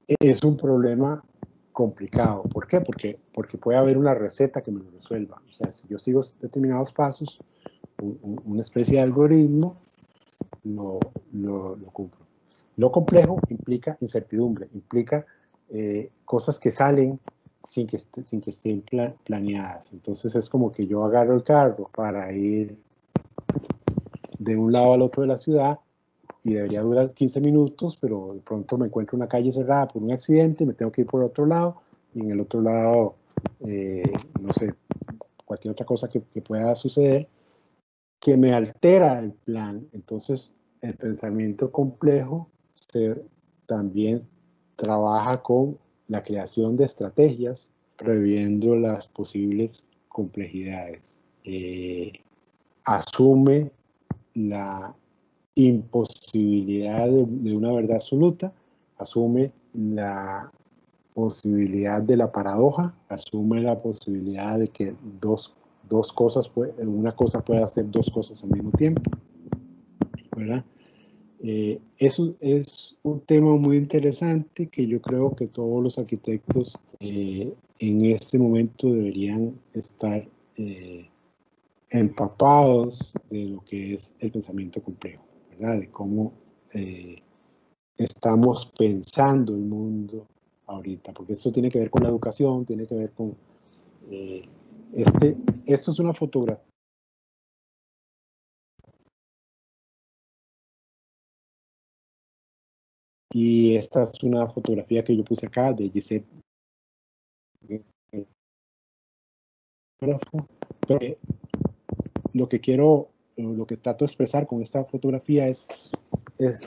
Es un problema complicado. ¿Por qué? Porque puede haber una receta que me lo resuelva. O sea, si yo sigo determinados pasos, una especie de algoritmo, lo cumplo. Lo complejo implica incertidumbre, implica cosas que salen sin que estén planeadas. Entonces es como que yo agarro el carro para ir de un lado al otro de la ciudad y debería durar 15 minutos, pero de pronto me encuentro una calle cerrada por un accidente, me tengo que ir por otro lado, y en el otro lado, no sé, cualquier otra cosa que pueda suceder, que me altera el plan. Entonces, el pensamiento complejo también trabaja con la creación de estrategias, previendo las posibles complejidades. Asume la imposibilidad de una verdad absoluta, asume la posibilidad de la paradoja, asume la posibilidad de que una cosa pueda hacer dos cosas al mismo tiempo, ¿verdad? Eso es un tema muy interesante que yo creo que todos los arquitectos en este momento deberían estar empapados de lo que es el pensamiento complejo, ¿verdad? De cómo estamos pensando el mundo ahorita, porque esto tiene que ver con la educación, tiene que ver con... esto es una fotografía. Y esta es una fotografía que yo puse acá de Giuseppe. Lo que trato de expresar con esta fotografía es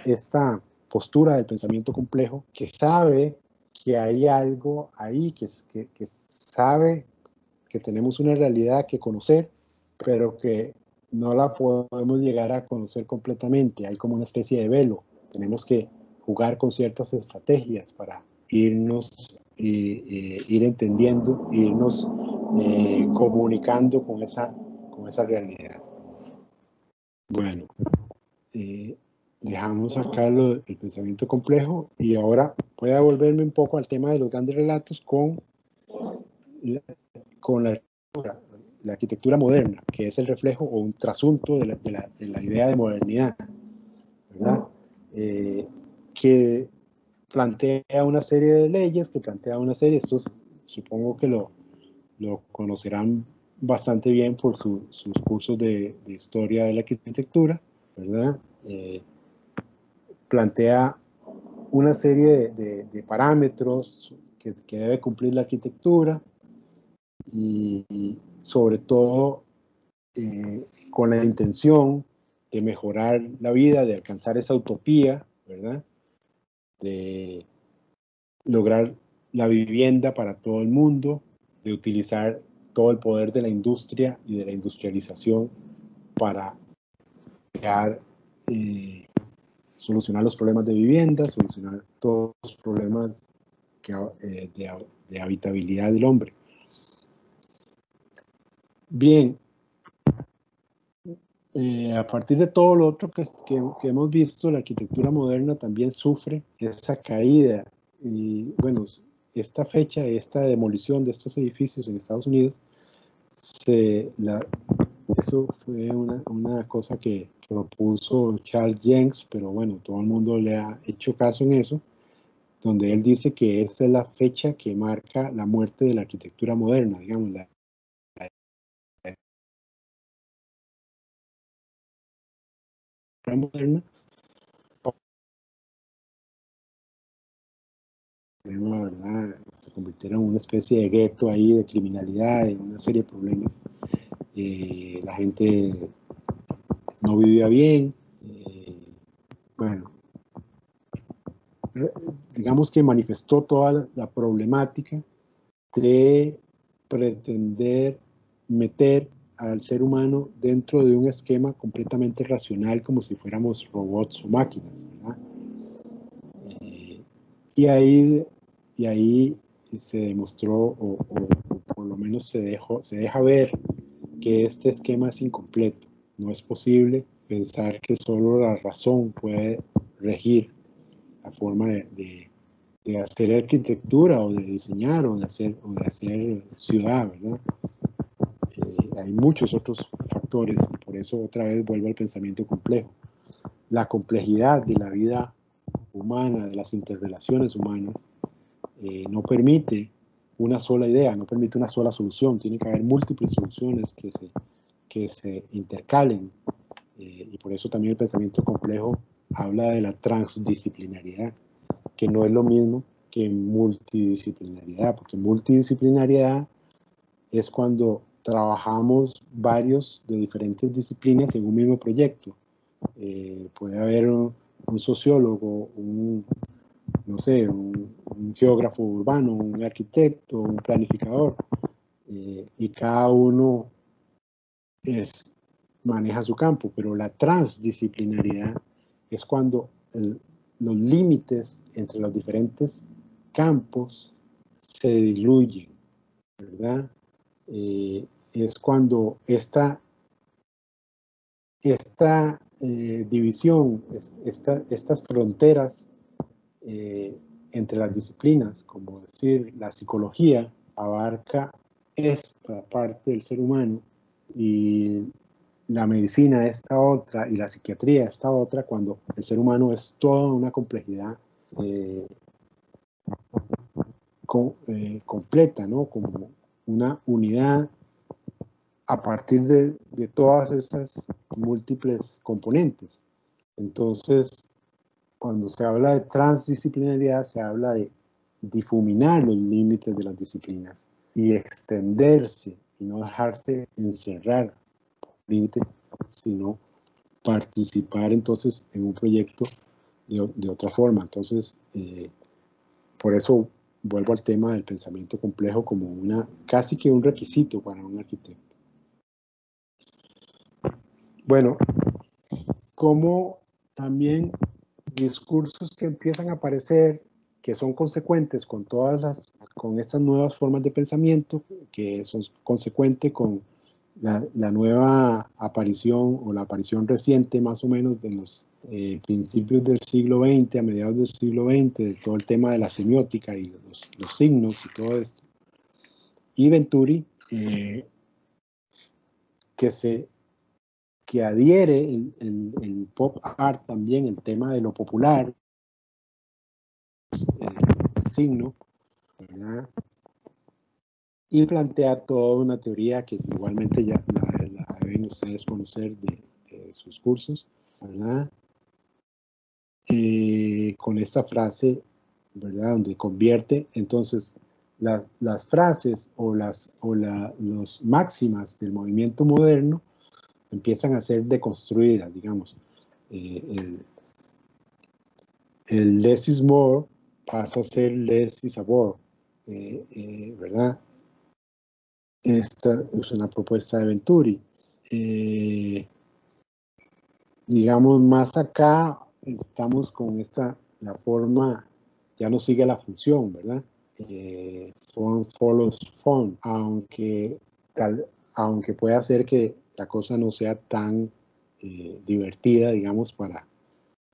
esta postura del pensamiento complejo que sabe que hay algo ahí, que sabe que tenemos una realidad que conocer, pero que no la podemos llegar a conocer completamente. Hay como una especie de velo. Tenemos que jugar con ciertas estrategias para irnos, ir entendiendo, irnos comunicando con esa realidad. Bueno, dejamos acá el pensamiento complejo y ahora voy a volverme un poco al tema de los grandes relatos con la arquitectura moderna, que es el reflejo o un trasunto de la idea de modernidad, ¿verdad? Que plantea una serie de leyes, estos supongo que lo conocerán bastante bien por sus cursos de historia de la arquitectura, ¿verdad? Plantea una serie de parámetros que debe cumplir la arquitectura y sobre todo con la intención de mejorar la vida, de alcanzar esa utopía, ¿verdad? De lograr la vivienda para todo el mundo, de utilizar todo el poder de la industria y de la industrialización para crear, solucionar los problemas de vivienda, solucionar todos los problemas de habitabilidad del hombre. Bien, a partir de todo lo otro que hemos visto, la arquitectura moderna también sufre esa caída. Y bueno, esta fecha, esta demolición de estos edificios en Estados Unidos, eso fue una cosa que propuso Charles Jenks, pero bueno, todo el mundo le ha hecho caso en eso, donde él dice que esta es la fecha que marca la muerte de la arquitectura moderna, digamos, la moderna, ¿verdad? Se convirtieron en una especie de gueto ahí de criminalidad, en una serie de problemas. La gente no vivía bien. Bueno, digamos que manifestó toda la problemática de pretender meter al ser humano dentro de un esquema completamente racional, como si fuéramos robots o máquinas, ¿verdad? Y ahí se demostró, o por lo menos se deja ver que este esquema es incompleto. No es posible pensar que solo la razón puede regir la forma de hacer arquitectura o de diseñar o de hacer ciudad, ¿verdad? Hay muchos otros factores, por eso otra vez vuelvo al pensamiento complejo. La complejidad de la vida humana, de las interrelaciones humanas, no permite una sola idea, no permite una sola solución, tiene que haber múltiples soluciones que se intercalen, y por eso también el pensamiento complejo habla de la transdisciplinariedad, que no es lo mismo que multidisciplinariedad, porque multidisciplinariedad es cuando trabajamos varios de diferentes disciplinas en un mismo proyecto. Puede haber un sociólogo, no sé, un geógrafo urbano, un arquitecto, un planificador, y cada uno maneja su campo, pero la transdisciplinariedad es cuando los límites entre los diferentes campos se diluyen, ¿verdad? Es cuando esta división, estas fronteras entre las disciplinas, como decir, la psicología abarca esta parte del ser humano y la medicina esta otra y la psiquiatría esta otra, cuando el ser humano es toda una complejidad completa, ¿no? Como una unidad a partir de todas esas múltiples componentes. Entonces, cuando se habla de transdisciplinariedad, se habla de difuminar los límites de las disciplinas y extenderse y no dejarse encerrar por límite, sino participar entonces en un proyecto de otra forma. Entonces, por eso vuelvo al tema del pensamiento complejo como casi que un requisito para un arquitecto. Bueno, como también discursos que empiezan a aparecer, que son consecuentes con con estas nuevas formas de pensamiento, que son consecuentes con la nueva aparición o la aparición reciente más o menos de los principios del siglo XX, a mediados del siglo XX, de todo el tema de la semiótica y los signos y todo esto. Y Venturi, que adhiere el pop art también, el tema de lo popular, el signo, ¿verdad? Y plantea toda una teoría que igualmente ya la deben ustedes conocer de sus cursos, ¿verdad? Con esta frase, ¿verdad? Donde convierte entonces las frases o las máximas del movimiento moderno empiezan a ser deconstruidas, digamos. El less is more pasa a ser less is a more, ¿verdad? esta es una propuesta de Venturi. Digamos, más acá estamos con la forma, ya no sigue la función, ¿verdad? Form follows form, aunque pueda ser que la cosa no sea tan divertida, digamos, para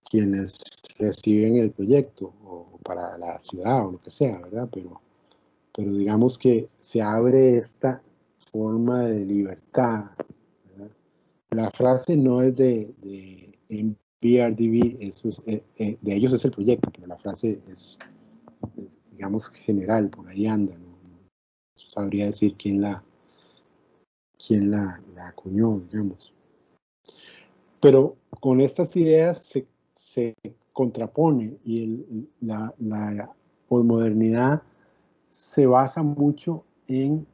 quienes reciben el proyecto o para la ciudad o lo que sea, ¿verdad? Pero digamos que se abre esta forma de libertad, ¿verdad? La frase no es de BRDB, eso es, de ellos es el proyecto, pero la frase es, digamos, general, por ahí anda, no sabría decir quién la acuñó, digamos. Pero con estas ideas se contrapone y la posmodernidad se basa mucho en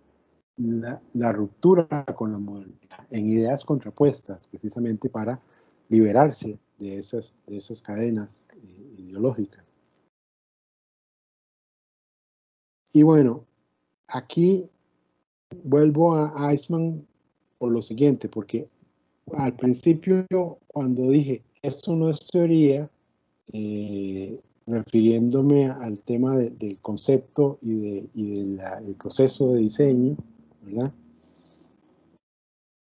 la ruptura con la modernidad, en ideas contrapuestas, precisamente para liberarse de esas cadenas ideológicas. Y bueno, aquí vuelvo a Eichmann por lo siguiente, porque al principio cuando dije, esto no es teoría, refiriéndome al tema del concepto y del proceso de diseño, ¿verdad?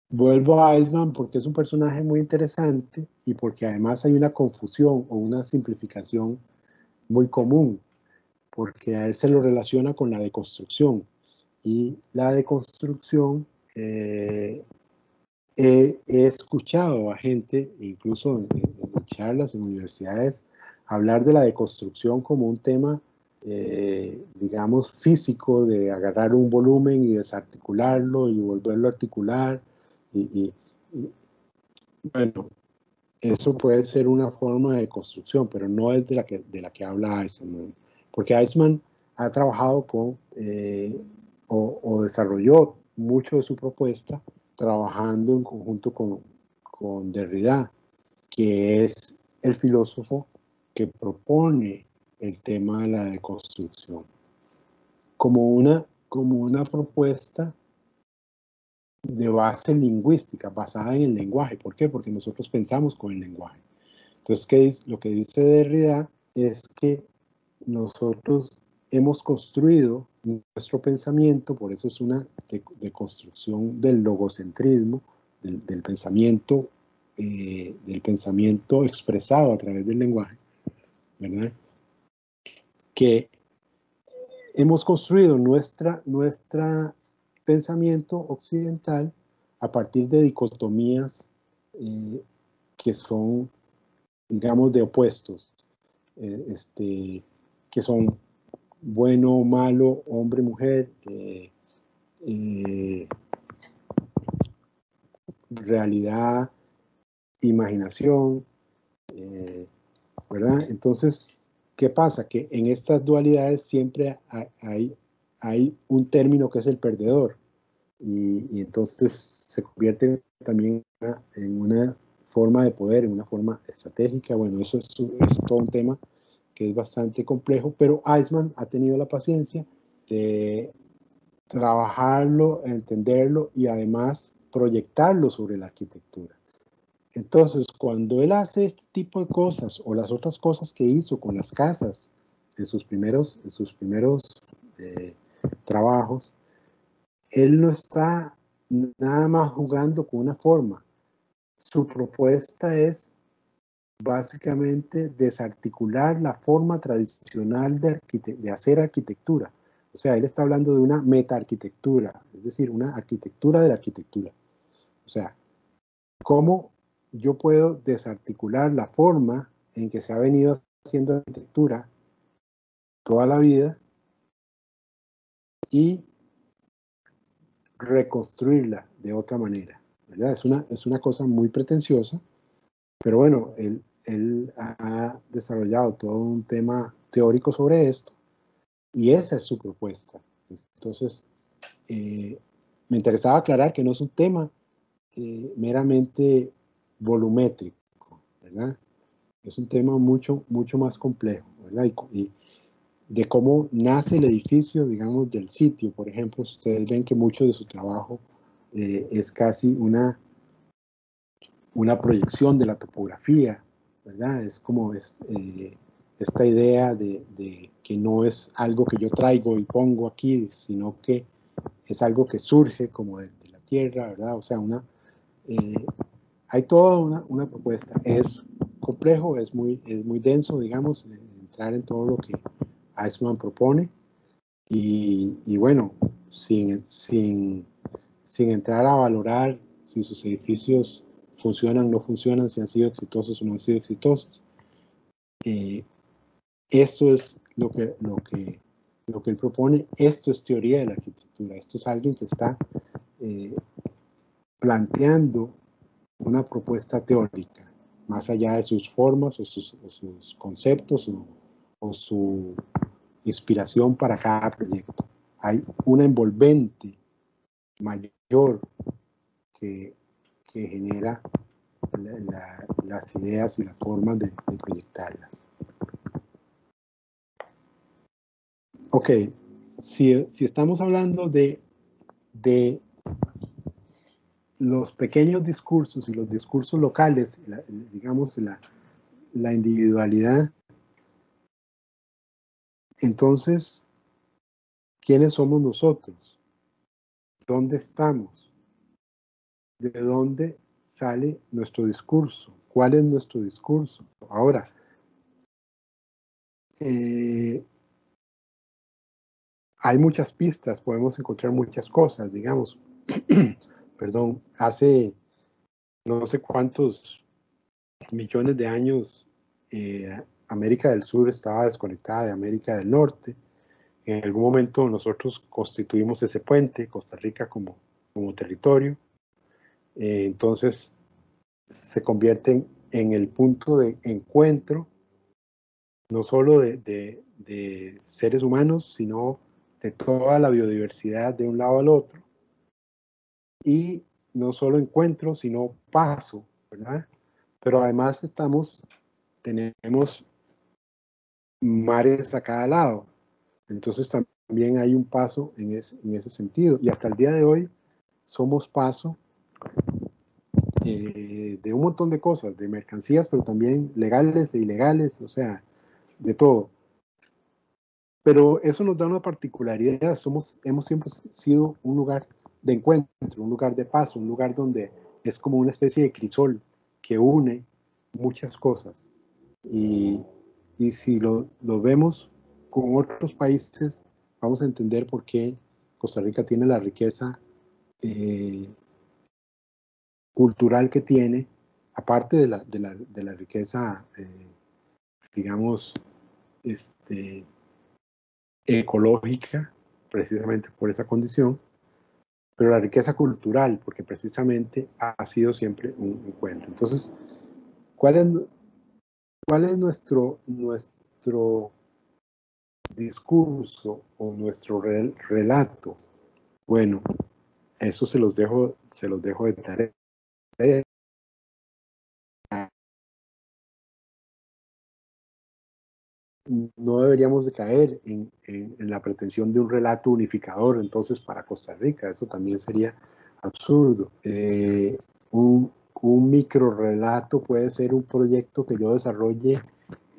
Vuelvo a Eichmann porque es un personaje muy interesante y porque además hay una confusión o una simplificación muy común, porque a él se lo relaciona con la deconstrucción. Y la deconstrucción, he escuchado a gente, incluso en charlas en universidades, hablar de la deconstrucción como un tema, digamos, físico, de agarrar un volumen y desarticularlo y volverlo a articular. Y bueno, eso puede ser una forma de construcción, pero no es de la que habla Eichmann. Porque Eichmann ha trabajado con, o desarrolló mucho de su propuesta trabajando en conjunto con Derrida, que es el filósofo que propone el tema de la deconstrucción como una propuesta de base lingüística, basada en el lenguaje. ¿Por qué? Porque nosotros pensamos con el lenguaje. Entonces, lo que dice Derrida es que nosotros hemos construido nuestro pensamiento, por eso es una deconstrucción del logocentrismo, del pensamiento expresado a través del lenguaje, ¿verdad? Que hemos construido nuestro pensamiento occidental a partir de dicotomías que son, digamos, de opuestos, que son bueno, malo, hombre, mujer, realidad, imaginación, ¿verdad? Entonces, ¿qué pasa? Que en estas dualidades siempre hay un término que es el perdedor, y entonces se convierte también en una forma de poder, en una forma estratégica. Bueno, eso es todo un tema que es bastante complejo, pero Eichmann ha tenido la paciencia de trabajarlo, entenderlo y además proyectarlo sobre la arquitectura. Entonces, cuando él hace este tipo de cosas o las otras cosas que hizo con las casas en sus primeros trabajos, él no está nada más jugando con una forma. Su propuesta es básicamente desarticular la forma tradicional de hacer arquitectura. O sea, él está hablando de una metaarquitectura, es decir, una arquitectura de la arquitectura. O sea, ¿cómo yo puedo desarticular la forma en que se ha venido haciendo arquitectura toda la vida y reconstruirla de otra manera? ¿Verdad? Es una cosa muy pretenciosa, pero bueno, él ha desarrollado todo un tema teórico sobre esto y esa es su propuesta. Entonces, me interesaba aclarar que no es un tema meramente volumétrico, ¿verdad? Es un tema mucho más complejo, ¿verdad? de cómo nace el edificio, digamos, del sitio. Por ejemplo, ustedes ven que mucho de su trabajo es casi una proyección de la topografía, ¿verdad? Es como esta idea de que no es algo que yo traigo y pongo aquí, sino que es algo que surge como de la tierra, ¿verdad? O sea, hay toda una propuesta. Es complejo, es muy denso, digamos, entrar en todo lo que Eisman propone. Y bueno, sin entrar a valorar si sus edificios funcionan, no funcionan, si han sido exitosos o no han sido exitosos. Esto es lo que él propone. Esto es teoría de la arquitectura. Esto es alguien que está planteando una propuesta teórica, más allá de sus formas o sus conceptos o su inspiración para cada proyecto. Hay una envolvente mayor que genera las ideas y las formas de proyectarlas. Ok, si estamos hablando de los pequeños discursos y los discursos locales, digamos la individualidad, entonces, ¿quiénes somos nosotros? ¿Dónde estamos? ¿De dónde sale nuestro discurso? ¿Cuál es nuestro discurso? Ahora, hay muchas pistas, podemos encontrar muchas cosas, digamos. Perdón, hace no sé cuántos millones de años América del Sur estaba desconectada de América del Norte. En algún momento nosotros constituimos ese puente, Costa Rica como territorio. Entonces se convierten en el punto de encuentro, no solo de seres humanos, sino de toda la biodiversidad de un lado al otro. Y no solo encuentro, sino paso, ¿verdad? Pero además tenemos mares a cada lado. Entonces también hay un paso en ese sentido. Y hasta el día de hoy somos paso de un montón de cosas, de mercancías, pero también legales e ilegales, o sea, de todo. Pero eso nos da una particularidad. Hemos siempre sido un lugar de encuentro, un lugar de paso, un lugar donde es como una especie de crisol que une muchas cosas. Y si lo vemos con otros países, vamos a entender por qué Costa Rica tiene la riqueza cultural que tiene, aparte de la riqueza, digamos, ecológica, precisamente por esa condición, pero la riqueza cultural, porque precisamente ha sido siempre un encuentro. Entonces, ¿cuál es nuestro discurso o nuestro relato? Bueno, eso se los dejo de tarea. No deberíamos de caer en la pretensión de un relato unificador, entonces, para Costa Rica. Eso también sería absurdo. Un microrelato puede ser un proyecto que yo desarrolle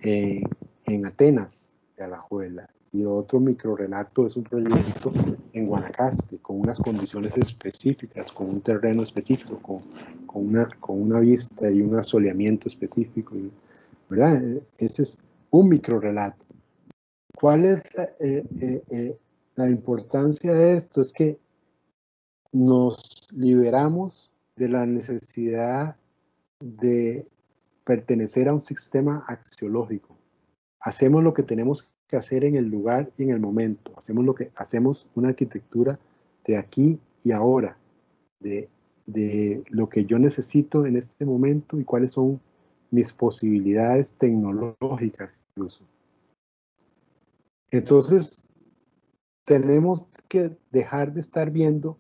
en Atenas, de Alajuela, y otro microrelato es un proyecto en Guanacaste, con unas condiciones específicas, con un terreno específico, con una vista y un asoleamiento específico, ¿verdad? Ese es un microrelato. ¿Cuál es la importancia de esto? Es que nos liberamos de la necesidad de pertenecer a un sistema axiológico. Hacemos lo que tenemos que hacer en el lugar y en el momento. Hacemos una arquitectura de aquí y ahora, de lo que yo necesito en este momento y cuáles son mis posibilidades tecnológicas incluso. Entonces, tenemos que dejar de estar viendo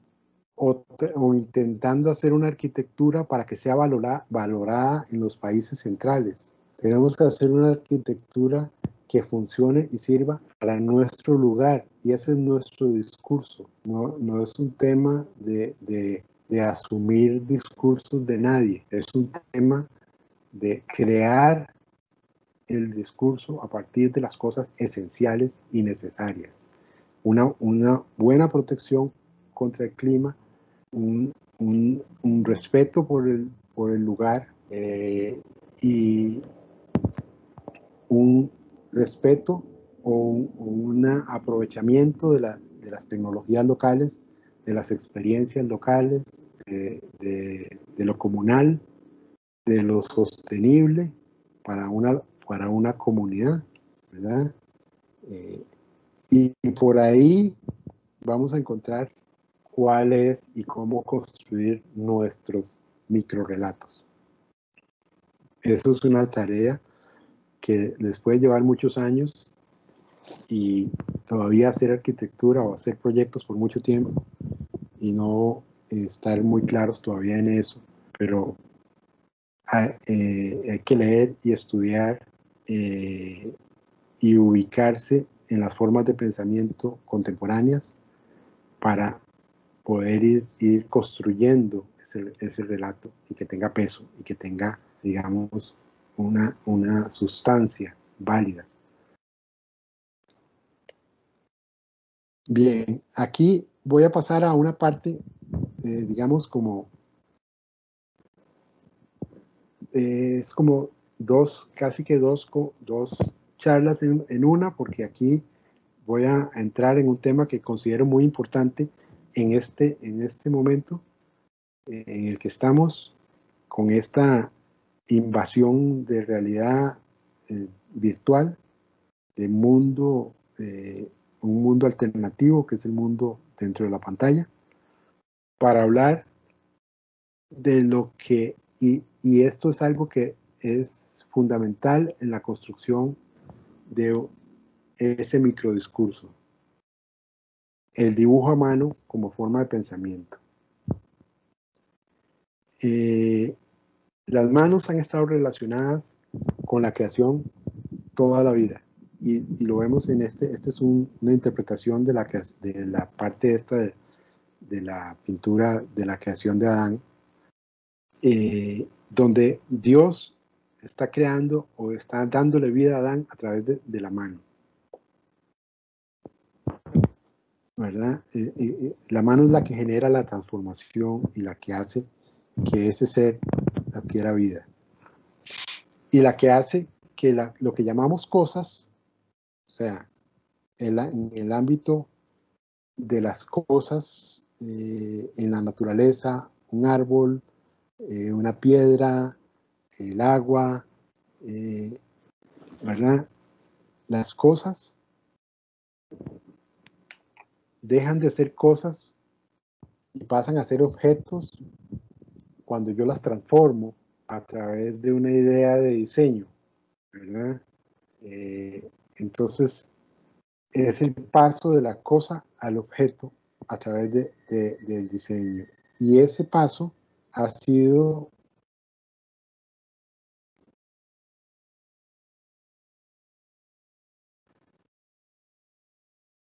o intentando hacer una arquitectura para que sea valorada en los países centrales. Tenemos que hacer una arquitectura que funcione y sirva para nuestro lugar. Y ese es nuestro discurso. No es un tema de asumir discursos de nadie. Es un tema de crear el discurso a partir de las cosas esenciales y necesarias. Una buena protección contra el clima, un respeto por el lugar, y un respeto o un aprovechamiento de las tecnologías locales, de las experiencias locales, de lo comunal, de lo sostenible para una comunidad, ¿verdad? Y por ahí vamos a encontrar cuál es y cómo construir nuestros microrrelatos. Eso es una tarea que les puede llevar muchos años y todavía hacer arquitectura o hacer proyectos por mucho tiempo y no estar muy claros todavía en eso, pero hay que leer y estudiar y ubicarse en las formas de pensamiento contemporáneas para poder ir construyendo ese relato y que tenga peso y que tenga, digamos, una sustancia válida. Bien, aquí voy a pasar a una parte, digamos, como es como casi que dos charlas en una, porque aquí voy a entrar en un tema que considero muy importante en este momento en el que estamos con esta invasión de realidad virtual, de mundo, un mundo alternativo que es el mundo dentro de la pantalla, para hablar de lo que, y esto es algo que es fundamental en la construcción de ese microdiscurso, el dibujo a mano como forma de pensamiento. Las manos han estado relacionadas con la creación toda la vida. Y lo vemos en esta es una interpretación de la parte esta de la pintura de la creación de Adán, donde Dios está creando o está dándole vida a Adán a través de la mano, ¿verdad? La mano es la que genera la transformación y la que hace que ese ser adquiera vida. Y la que hace que lo que llamamos cosas, o sea, en el ámbito de las cosas, en la naturaleza, un árbol, una piedra, el agua, ¿verdad? Las cosas dejan de ser cosas y pasan a ser objetos cuando yo las transformo a través de una idea de diseño, ¿verdad? Entonces, es el paso de la cosa al objeto a través del diseño. Y ese paso ha sido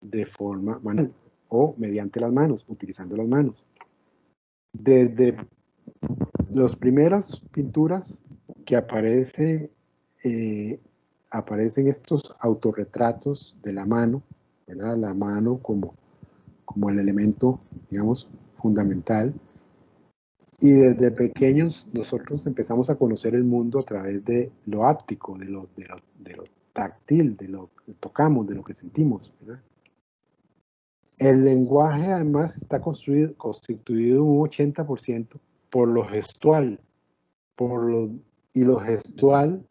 de forma manual o mediante las manos, utilizando las manos. Desde las primeras pinturas que aparecen estos autorretratos de la mano, ¿verdad? La mano como el elemento, digamos, fundamental. Y desde pequeños nosotros empezamos a conocer el mundo a través de lo áptico, de lo táctil, de lo que tocamos, de lo que sentimos, ¿verdad? El lenguaje además está constituido un 80% por lo gestual, y lo gestual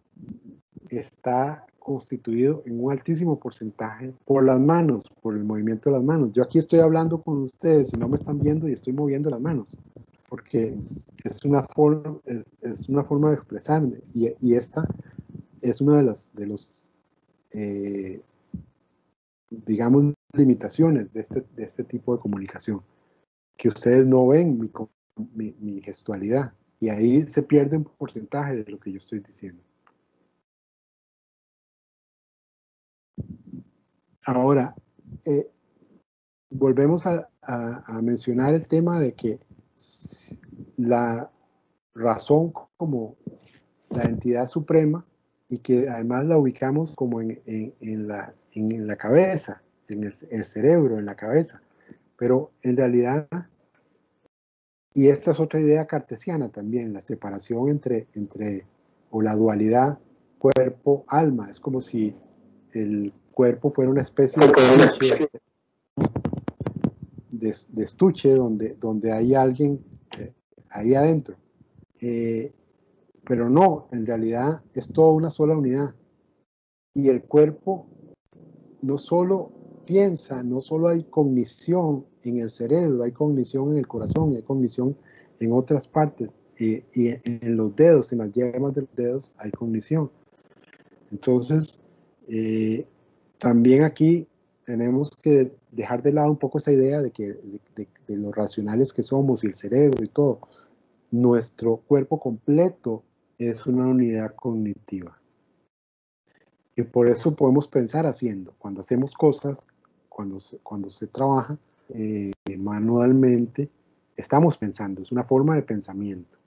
está constituido en un altísimo porcentaje por las manos, por el movimiento de las manos. Yo aquí estoy hablando con ustedes y no me están viendo y estoy moviendo las manos, porque es una forma de expresarme y esta es una de los digamos, limitaciones de este tipo de comunicación, que ustedes no ven mi gestualidad y ahí se pierde un porcentaje de lo que yo estoy diciendo. Ahora, volvemos a mencionar el tema de que la razón como la entidad suprema y que además la ubicamos como en la cabeza, en el cerebro, en la cabeza. Pero en realidad, y esta es otra idea cartesiana también, la separación o la dualidad cuerpo-alma. Es como si el cuerpo fuera una especie de estuche donde hay alguien ahí adentro. Pero no, en realidad es toda una sola unidad. Y el cuerpo no solo piensa, no solo hay cognición en el cerebro, hay cognición en el corazón, hay cognición en otras partes. Y en los dedos, en las yemas de los dedos, hay cognición. Entonces, también aquí tenemos que dejar de lado un poco esa idea de los racionales que somos y el cerebro y todo. Nuestro cuerpo completo es una unidad cognitiva. Y por eso podemos pensar haciendo. Cuando hacemos cosas, cuando se trabaja manualmente, estamos pensando. Es una forma de pensamiento.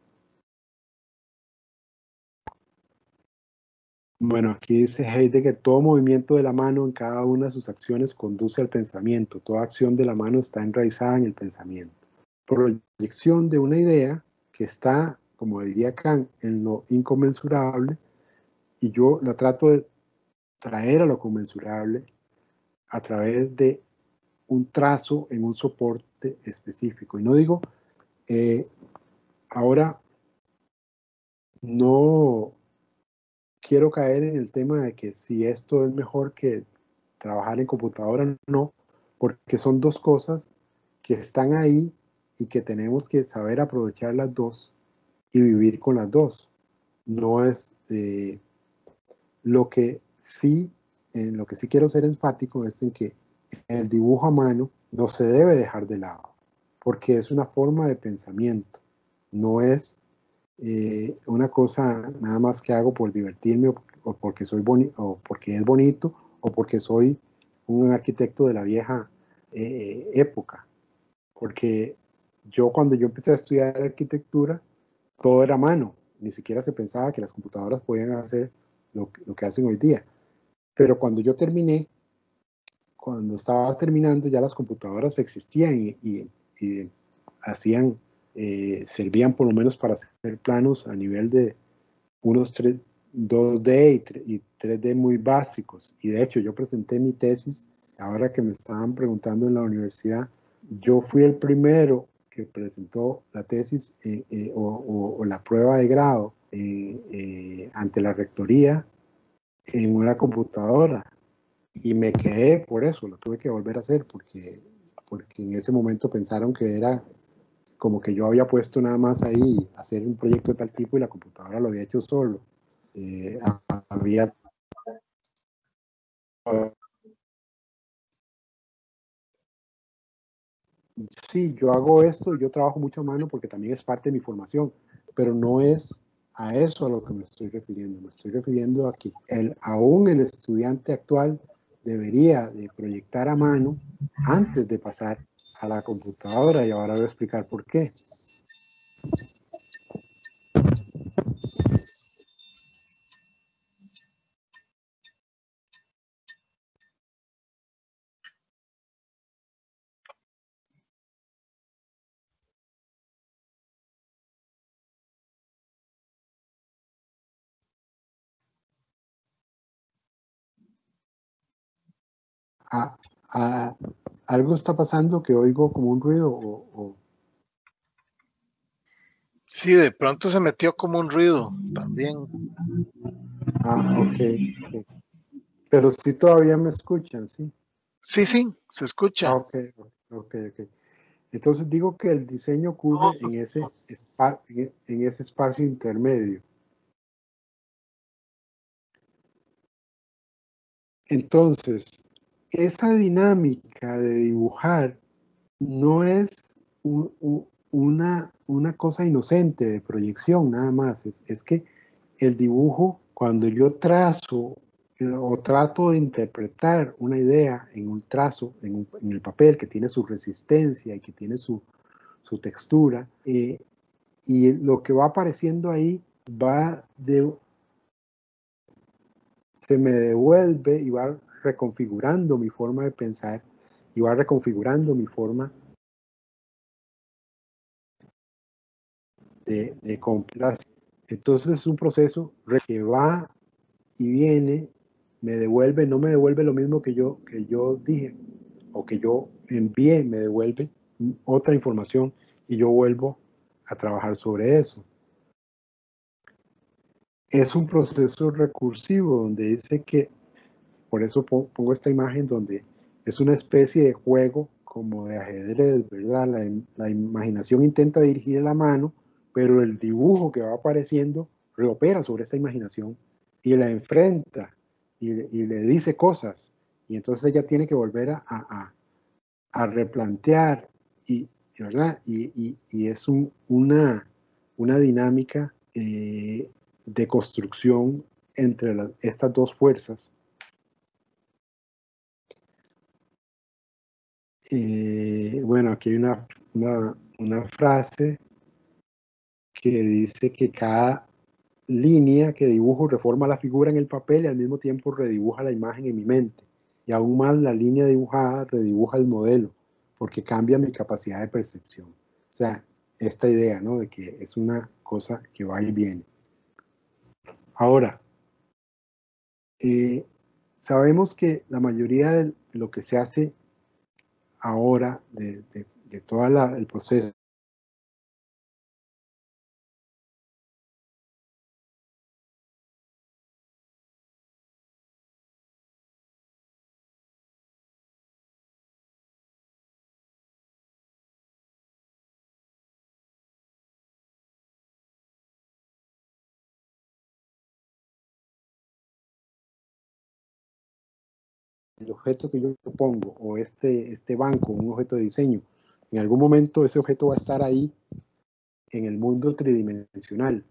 Bueno, aquí dice Heidegger, todo movimiento de la mano en cada una de sus acciones conduce al pensamiento. Toda acción de la mano está enraizada en el pensamiento. Proyección de una idea que está, como diría Kant, en lo inconmensurable, y yo la trato de traer a lo conmensurable a través de un trazo en un soporte específico. Y no digo, ahora no quiero caer en el tema de que si esto es mejor que trabajar en computadora, no, porque son dos cosas que están ahí y que tenemos que saber aprovechar las dos y vivir con las dos. No es en lo que sí quiero ser enfático es en que el dibujo a mano no se debe dejar de lado, porque es una forma de pensamiento, no es una cosa nada más que hago por divertirme o porque o porque es bonito o porque soy un arquitecto de la vieja época, porque cuando yo empecé a estudiar arquitectura, todo era a mano, ni siquiera se pensaba que las computadoras podían hacer lo que hacen hoy día. Pero cuando estaba terminando, ya las computadoras existían y hacían, servían por lo menos para hacer planos a nivel de unos 2D y 3D muy básicos. Y de hecho, yo presenté mi tesis, ahora que me estaban preguntando en la universidad, yo fui el primero que presentó la tesis o la prueba de grado ante la rectoría en una computadora. Y me quedé por eso, lo tuve que volver a hacer porque en ese momento pensaron que era como que yo había puesto nada más ahí hacer un proyecto de tal tipo y la computadora lo había hecho solo. Había... Sí, yo hago esto, yo trabajo mucho a mano porque también es parte de mi formación, pero no es a eso a lo que me estoy refiriendo. Me estoy refiriendo a que aún el estudiante actual debería de proyectar a mano antes de pasar a la computadora, y ahora voy a explicar por qué. Algo está pasando que oigo como un ruido Sí, de pronto se metió como un ruido también. ok. Pero sí todavía me escuchan, ¿sí? Sí, se escucha. Ok. Entonces digo que el diseño ocurre en ese espacio intermedio. Entonces, esa dinámica de dibujar no es una cosa inocente de proyección, nada más. Es que el dibujo, cuando yo trazo o trato de interpretar una idea en un trazo, en el papel que tiene su resistencia y que tiene su textura, y lo que va apareciendo ahí se me devuelve y va reconfigurando mi forma de pensar y va reconfigurando mi forma de complacer. Entonces es un proceso que va y viene, no me devuelve lo mismo que yo dije o que yo envié, me devuelve otra información y yo vuelvo a trabajar sobre eso. Es un proceso recursivo donde dice que, por eso pongo esta imagen donde es una especie de juego como de ajedrez, ¿verdad? La imaginación intenta dirigir la mano, pero el dibujo que va apareciendo reopera sobre esa imaginación y la enfrenta y le dice cosas. Y entonces ella tiene que volver a replantear, ¿verdad? Y es una dinámica de construcción entre estas dos fuerzas. Bueno, aquí hay una frase que dice que cada línea que dibujo reforma la figura en el papel y al mismo tiempo redibuja la imagen en mi mente. Y aún más la línea dibujada redibuja el modelo, porque cambia mi capacidad de percepción. O sea, esta idea, ¿no? De que es una cosa que va y viene. Ahora, sabemos que la mayoría de lo que se hace ahora, de todo el proceso, el objeto que yo pongo o este banco, un objeto de diseño, en algún momento ese objeto va a estar ahí en el mundo tridimensional.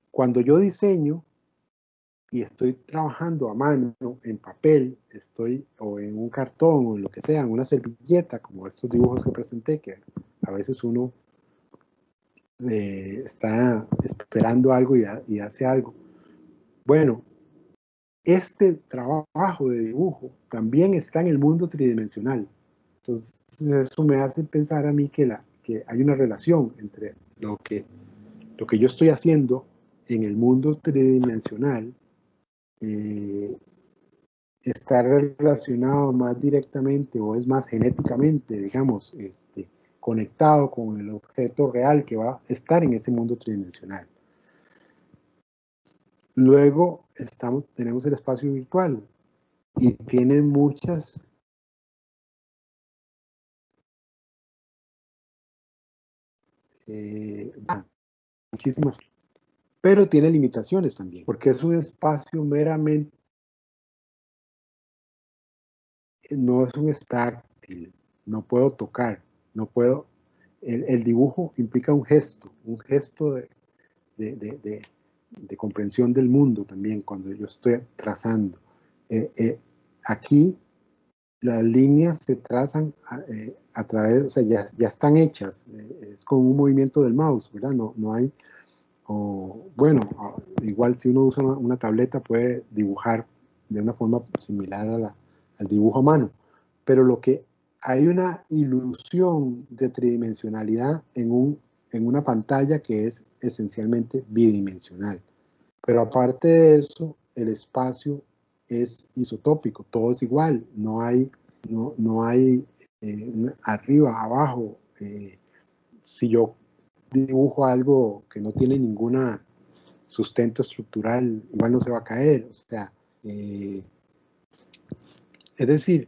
Cuando yo diseño y estoy trabajando a mano, en papel, o en un cartón o en lo que sea, en una servilleta, como estos dibujos que presenté, que a veces uno está esperando algo y hace algo. Bueno, este trabajo de dibujo también está en el mundo tridimensional. Entonces, eso me hace pensar a mí que hay una relación entre lo que yo estoy haciendo en el mundo tridimensional está relacionado más directamente o es más genéticamente, digamos, conectado con el objeto real que va a estar en ese mundo tridimensional. Luego tenemos el espacio virtual y tiene muchísimas, pero tiene limitaciones también, porque es un espacio meramente, no es un táctil, no puedo tocar, no puedo, el dibujo implica un gesto de comprensión del mundo también cuando yo estoy trazando. Aquí las líneas se trazan a través, o sea, ya están hechas, es con un movimiento del mouse, ¿verdad? No hay, bueno, igual si uno usa una tableta puede dibujar de una forma similar al dibujo a mano, pero hay una ilusión de tridimensionalidad en una pantalla que es esencialmente bidimensional. Pero aparte de eso, el espacio es isotópico, todo es igual, no hay arriba, abajo. Si yo dibujo algo que no tiene ningún sustento estructural, igual no se va a caer. O sea, es decir,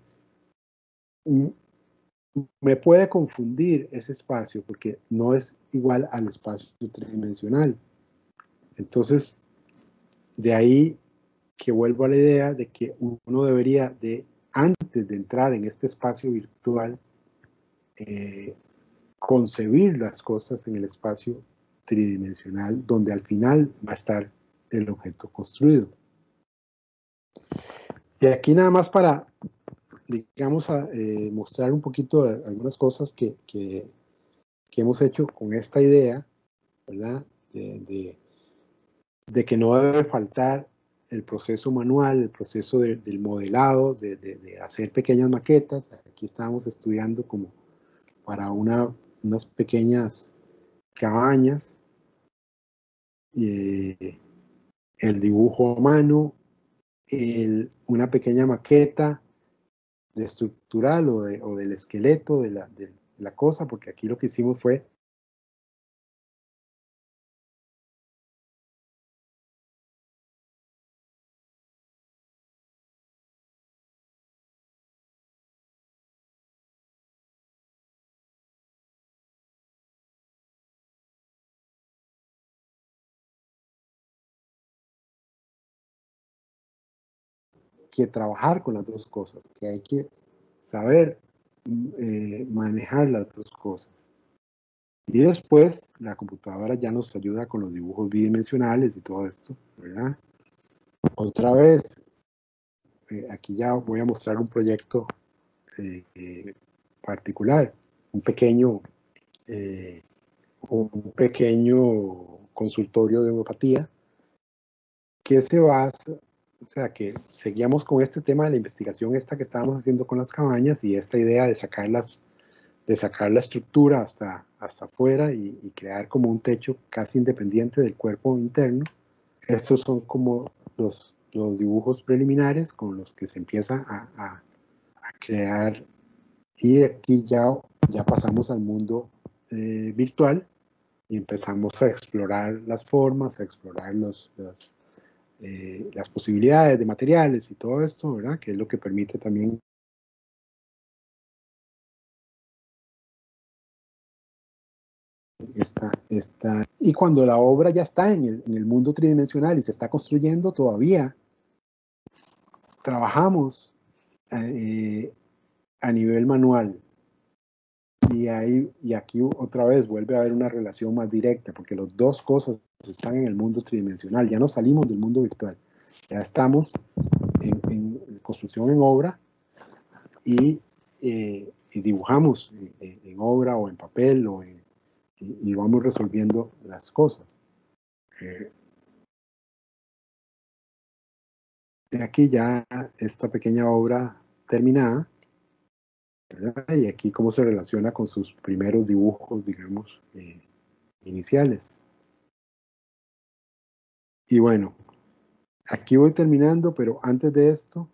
me puede confundir ese espacio porque no es igual al espacio tridimensional. Entonces, de ahí que vuelvo a la idea de que uno debería antes de entrar en este espacio virtual, concebir las cosas en el espacio tridimensional, donde al final va a estar el objeto construido. Y aquí nada más para, digamos, mostrar un poquito de algunas cosas que hemos hecho con esta idea, ¿verdad? De que no debe faltar el proceso manual, el proceso del modelado, de hacer pequeñas maquetas. Aquí estábamos estudiando como para unas pequeñas cabañas, el dibujo a mano, una pequeña maqueta de estructural o del esqueleto de la cosa, porque aquí lo que hicimos fue que trabajar con las dos cosas, que hay que saber manejar las dos cosas. Y después la computadora ya nos ayuda con los dibujos bidimensionales y todo esto, ¿verdad? Otra vez, aquí ya voy a mostrar un proyecto particular, un pequeño consultorio de homeopatía que se basa, o sea, que seguíamos con este tema de la investigación esta que estábamos haciendo con las cabañas y esta idea de sacar la estructura hasta afuera y crear como un techo casi independiente del cuerpo interno. Estos son como los dibujos preliminares con los que se empieza a crear, y aquí ya pasamos al mundo virtual y empezamos a explorar las formas, a explorar las posibilidades de materiales y todo esto, ¿verdad? Que es lo que permite también y cuando la obra ya está en el mundo tridimensional y se está construyendo, todavía trabajamos a nivel manual. Y aquí otra vez vuelve a haber una relación más directa, porque las dos cosas están en el mundo tridimensional. Ya no salimos del mundo virtual. Ya estamos en construcción en obra y dibujamos en obra o en papel y vamos resolviendo las cosas. De aquí ya esta pequeña obra terminada, ¿verdad? Y aquí cómo se relaciona con sus primeros dibujos, digamos, iniciales. Y bueno, aquí voy terminando, pero antes de esto,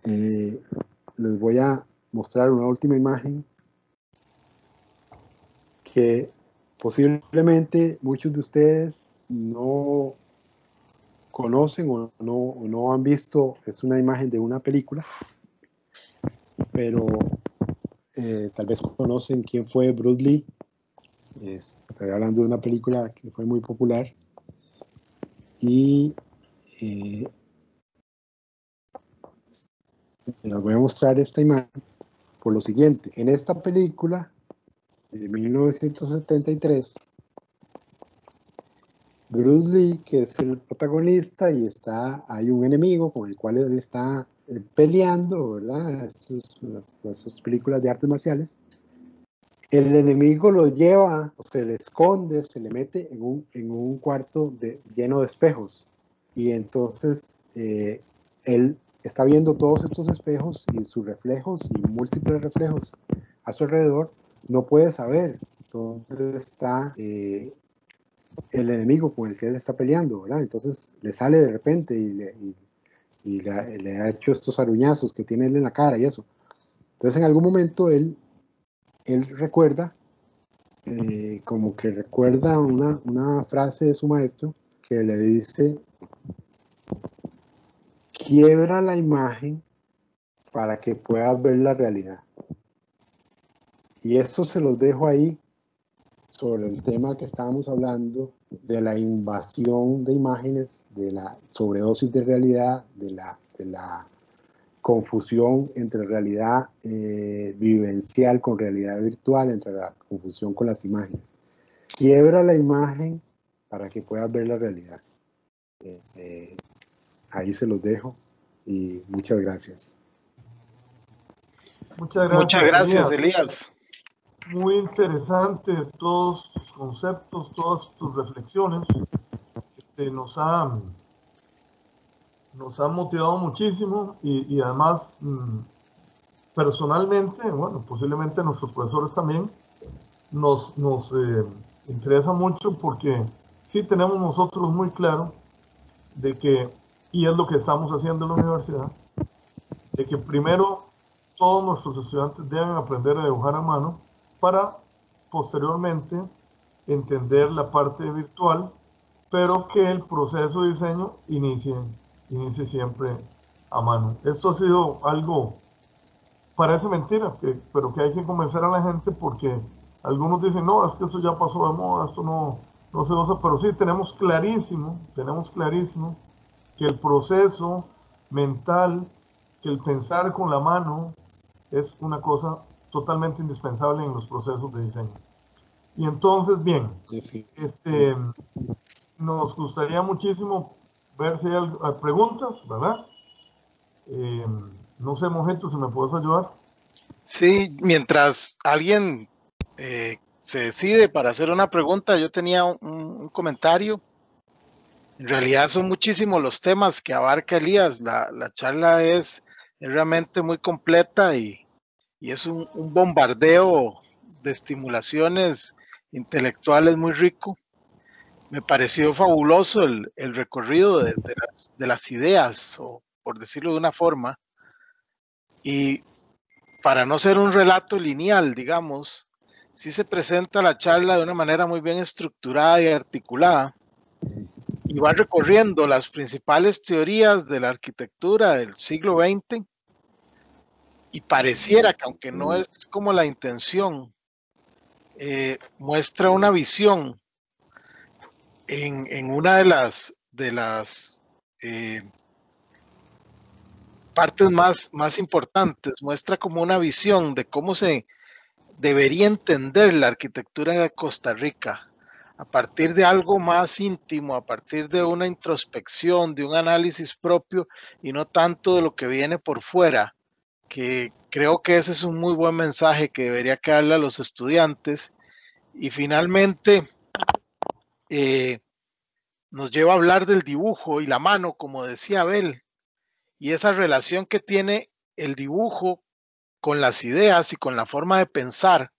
les voy a mostrar una última imagen que posiblemente muchos de ustedes no conocen o no han visto. Es una imagen de una película, pero tal vez conocen quién fue Bruce Lee. Estoy hablando de una película que fue muy popular y les voy a mostrar esta imagen por lo siguiente. En esta película de 1973, Bruce Lee, que es el protagonista, y hay un enemigo con el cual él está peleando, ¿verdad? Estas películas de artes marciales. El enemigo lo lleva, o se le esconde, se le mete en un cuarto lleno de espejos. Y entonces él está viendo todos estos espejos y sus reflejos y múltiples reflejos a su alrededor. No puede saber dónde está el enemigo con el que él está peleando, ¿verdad? Entonces le sale de repente y le ha hecho estos aruñazos que tiene él en la cara y eso. Entonces en algún momento él recuerda, como que recuerda una frase de su maestro que le dice: quiebra la imagen para que puedas ver la realidad. Y esto se los dejo ahí sobre el tema que estábamos hablando de la invasión de imágenes, de la sobredosis de realidad, de la confusión entre realidad vivencial con realidad virtual, entre la confusión con las imágenes. Quiebra la imagen para que puedas ver la realidad. ahí se los dejo y muchas gracias. Muchas gracias, Elías. Muy interesante todos tus conceptos, todas tus reflexiones. Nos han motivado muchísimo y además personalmente, bueno, posiblemente nuestros profesores también, nos interesa mucho porque sí tenemos nosotros muy claro de que, y es lo que estamos haciendo en la universidad, de que primero todos nuestros estudiantes deben aprender a dibujar a mano para posteriormente entender la parte virtual, pero que el proceso de diseño inicie siempre a mano. Esto ha sido algo, parece mentira, pero que hay que convencer a la gente porque algunos dicen, no, es que eso ya pasó de moda, esto no se usa, pero sí tenemos clarísimo que el proceso mental, que el pensar con la mano es una cosa totalmente indispensable en los procesos de diseño. Y entonces, bien, nos gustaría muchísimo ver si hay preguntas, ¿verdad? No sé, Mojeto, si me puedes ayudar. Sí, mientras alguien se decide para hacer una pregunta, yo tenía un comentario. En realidad son muchísimos los temas que abarca Elías. La charla es realmente muy completa y es un bombardeo de estimulaciones intelectuales muy rico. Me pareció fabuloso el recorrido de las ideas, o por decirlo de una forma, y para no ser un relato lineal, digamos, sí se presenta la charla de una manera muy bien estructurada y articulada, y va recorriendo las principales teorías de la arquitectura del siglo XX, y pareciera que, aunque no es como la intención, muestra una visión en una de las partes más importantes, muestra como una visión de cómo se debería entender la arquitectura de Costa Rica, a partir de algo más íntimo, a partir de una introspección, de un análisis propio y no tanto de lo que viene por fuera, que creo que ese es un muy buen mensaje que debería quedarle a los estudiantes. Y finalmente, nos lleva a hablar del dibujo y la mano, como decía Abel, y esa relación que tiene el dibujo con las ideas y con la forma de pensar,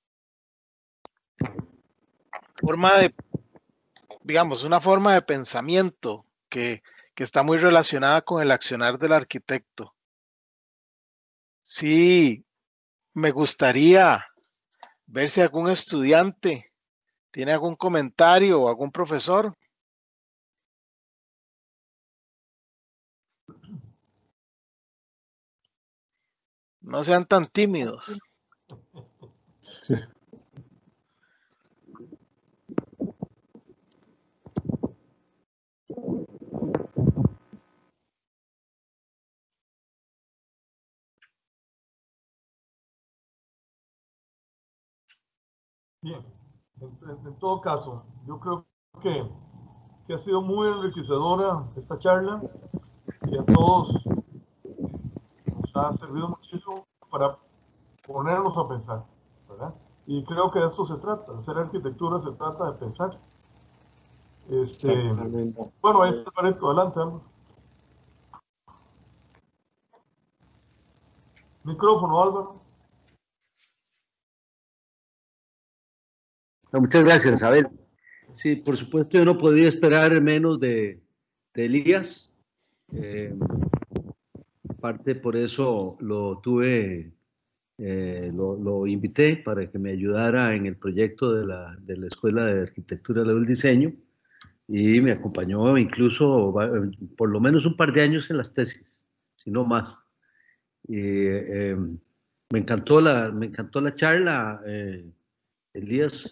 digamos, una forma de pensamiento que está muy relacionada con el accionar del arquitecto. Sí, me gustaría ver si algún estudiante tiene algún comentario o algún profesor. No sean tan tímidos. Bien, en todo caso, yo creo que ha sido muy enriquecedora esta charla y a todos nos ha servido muchísimo para ponernos a pensar, ¿verdad? Y creo que de esto se trata, hacer arquitectura se trata de pensar. Bueno, ahí está Pareto, adelante, ambos. Micrófono, Álvaro. Muchas gracias, Abel. Sí, por supuesto, yo no podía esperar menos de Elías. Parte por eso lo tuve, lo invité para que me ayudara en el proyecto de la Escuela de Arquitectura del Diseño y me acompañó incluso por lo menos un par de años en las tesis, si no más. Me encantó la charla, Elías.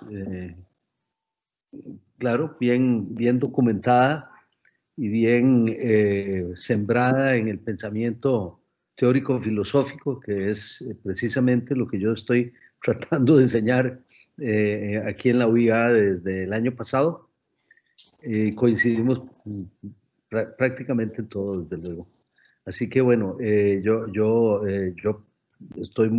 Claro, bien documentada y bien sembrada en el pensamiento teórico-filosófico, que es precisamente lo que yo estoy tratando de enseñar aquí en la UIA desde el año pasado. Coincidimos prácticamente en todo, desde luego. Así que bueno, yo estoy,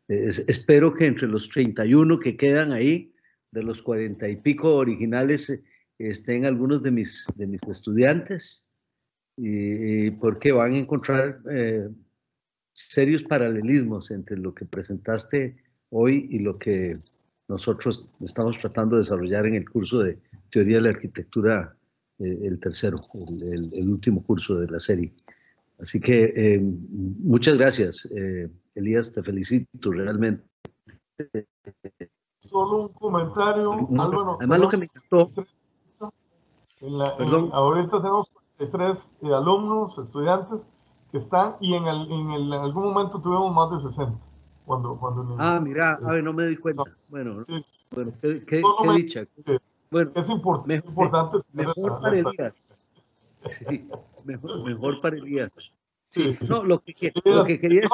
espero que entre los 31 que quedan ahí, de los 40 y pico originales, estén algunos de mis estudiantes, y porque van a encontrar serios paralelismos entre lo que presentaste hoy y lo que nosotros estamos tratando de desarrollar en el curso de Teoría de la Arquitectura, el tercero, el último curso de la serie. Así que muchas gracias, Elías, te felicito realmente. Solo un comentario, Álvaro. Además, lo que me encantó... Perdón. Ahorita tenemos 43 alumnos, estudiantes que están, y en algún momento tuvimos más de 60. Mira, a ver, no me di cuenta. Bueno, sí, bueno, qué dicha. Bueno, es importante. Mejor para Elías. Sí, mejor para Elías. Sí, Sí. no, lo que quería decir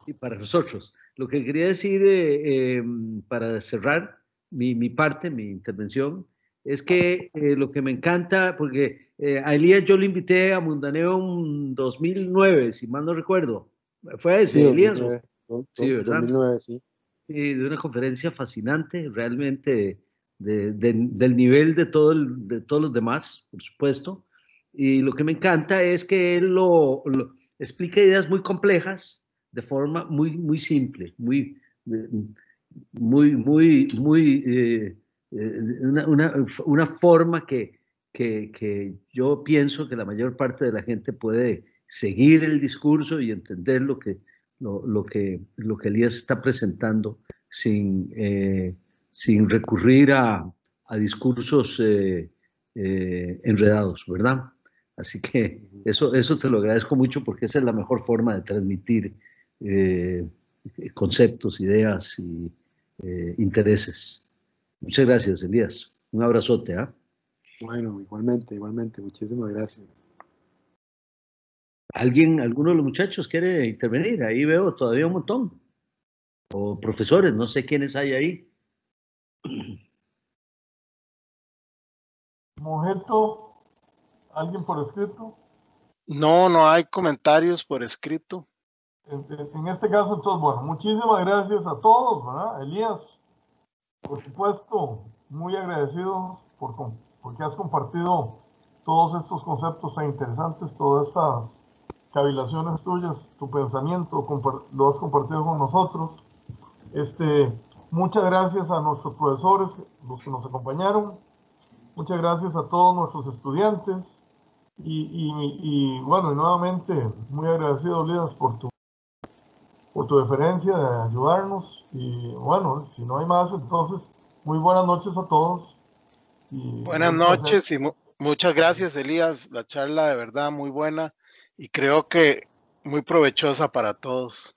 y para nosotros, lo que quería decir para cerrar mi parte, mi intervención, es que lo que me encanta, porque a Elías yo lo invité a Mundaneo en 2009, si mal no recuerdo. ¿Fue a ese, Sí, Elías? 2009, Sí, ¿verdad? 2009, sí. Sí, de una conferencia fascinante, realmente del nivel de todos los demás, por supuesto. Y lo que me encanta es que él lo explica ideas muy complejas de forma muy simple, muy una forma que yo pienso que la mayor parte de la gente puede seguir el discurso y entender lo que Elías está presentando sin recurrir a discursos enredados, ¿verdad? Así que eso te lo agradezco mucho, porque esa es la mejor forma de transmitir conceptos, ideas y intereses. Muchas gracias, Elías. Un abrazote, ¿ah? Bueno, igualmente, muchísimas gracias. ¿Alguno de los muchachos quiere intervenir? Ahí veo todavía un montón. O profesores, no sé quiénes hay ahí. Mojeto, ¿alguien por escrito? No hay comentarios por escrito. En este caso, entonces, bueno, muchísimas gracias a todos, ¿verdad? Elías, por supuesto, muy agradecido porque has compartido todos estos conceptos tan interesantes, todas estas cavilaciones tuyas, tu pensamiento, lo has compartido con nosotros. Muchas gracias a nuestros profesores, los que nos acompañaron. Muchas gracias a todos nuestros estudiantes. Y bueno, nuevamente, muy agradecido, Elías, por tu deferencia de ayudarnos. Y bueno, si no hay más, entonces, muy buenas noches a todos. Buenas noches y muchas gracias, Elías. La charla de verdad muy buena y creo que muy provechosa para todos.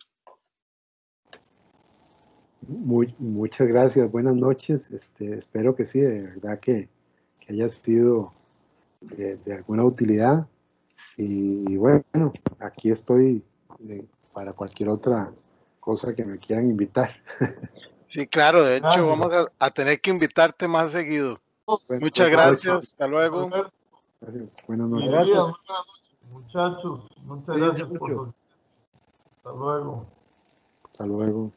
Muchas gracias, buenas noches. Espero que sí, de verdad que haya sido de alguna utilidad. Y bueno, aquí estoy para cualquier otra cosa que me quieran invitar. Sí, claro, de hecho vamos a tener que invitarte más seguido. Bueno, Muchas gracias, hasta luego. Gracias, buenas noches. Gracias. Muchachos, muchas Cuídense gracias mucho. Hasta luego. Hasta luego.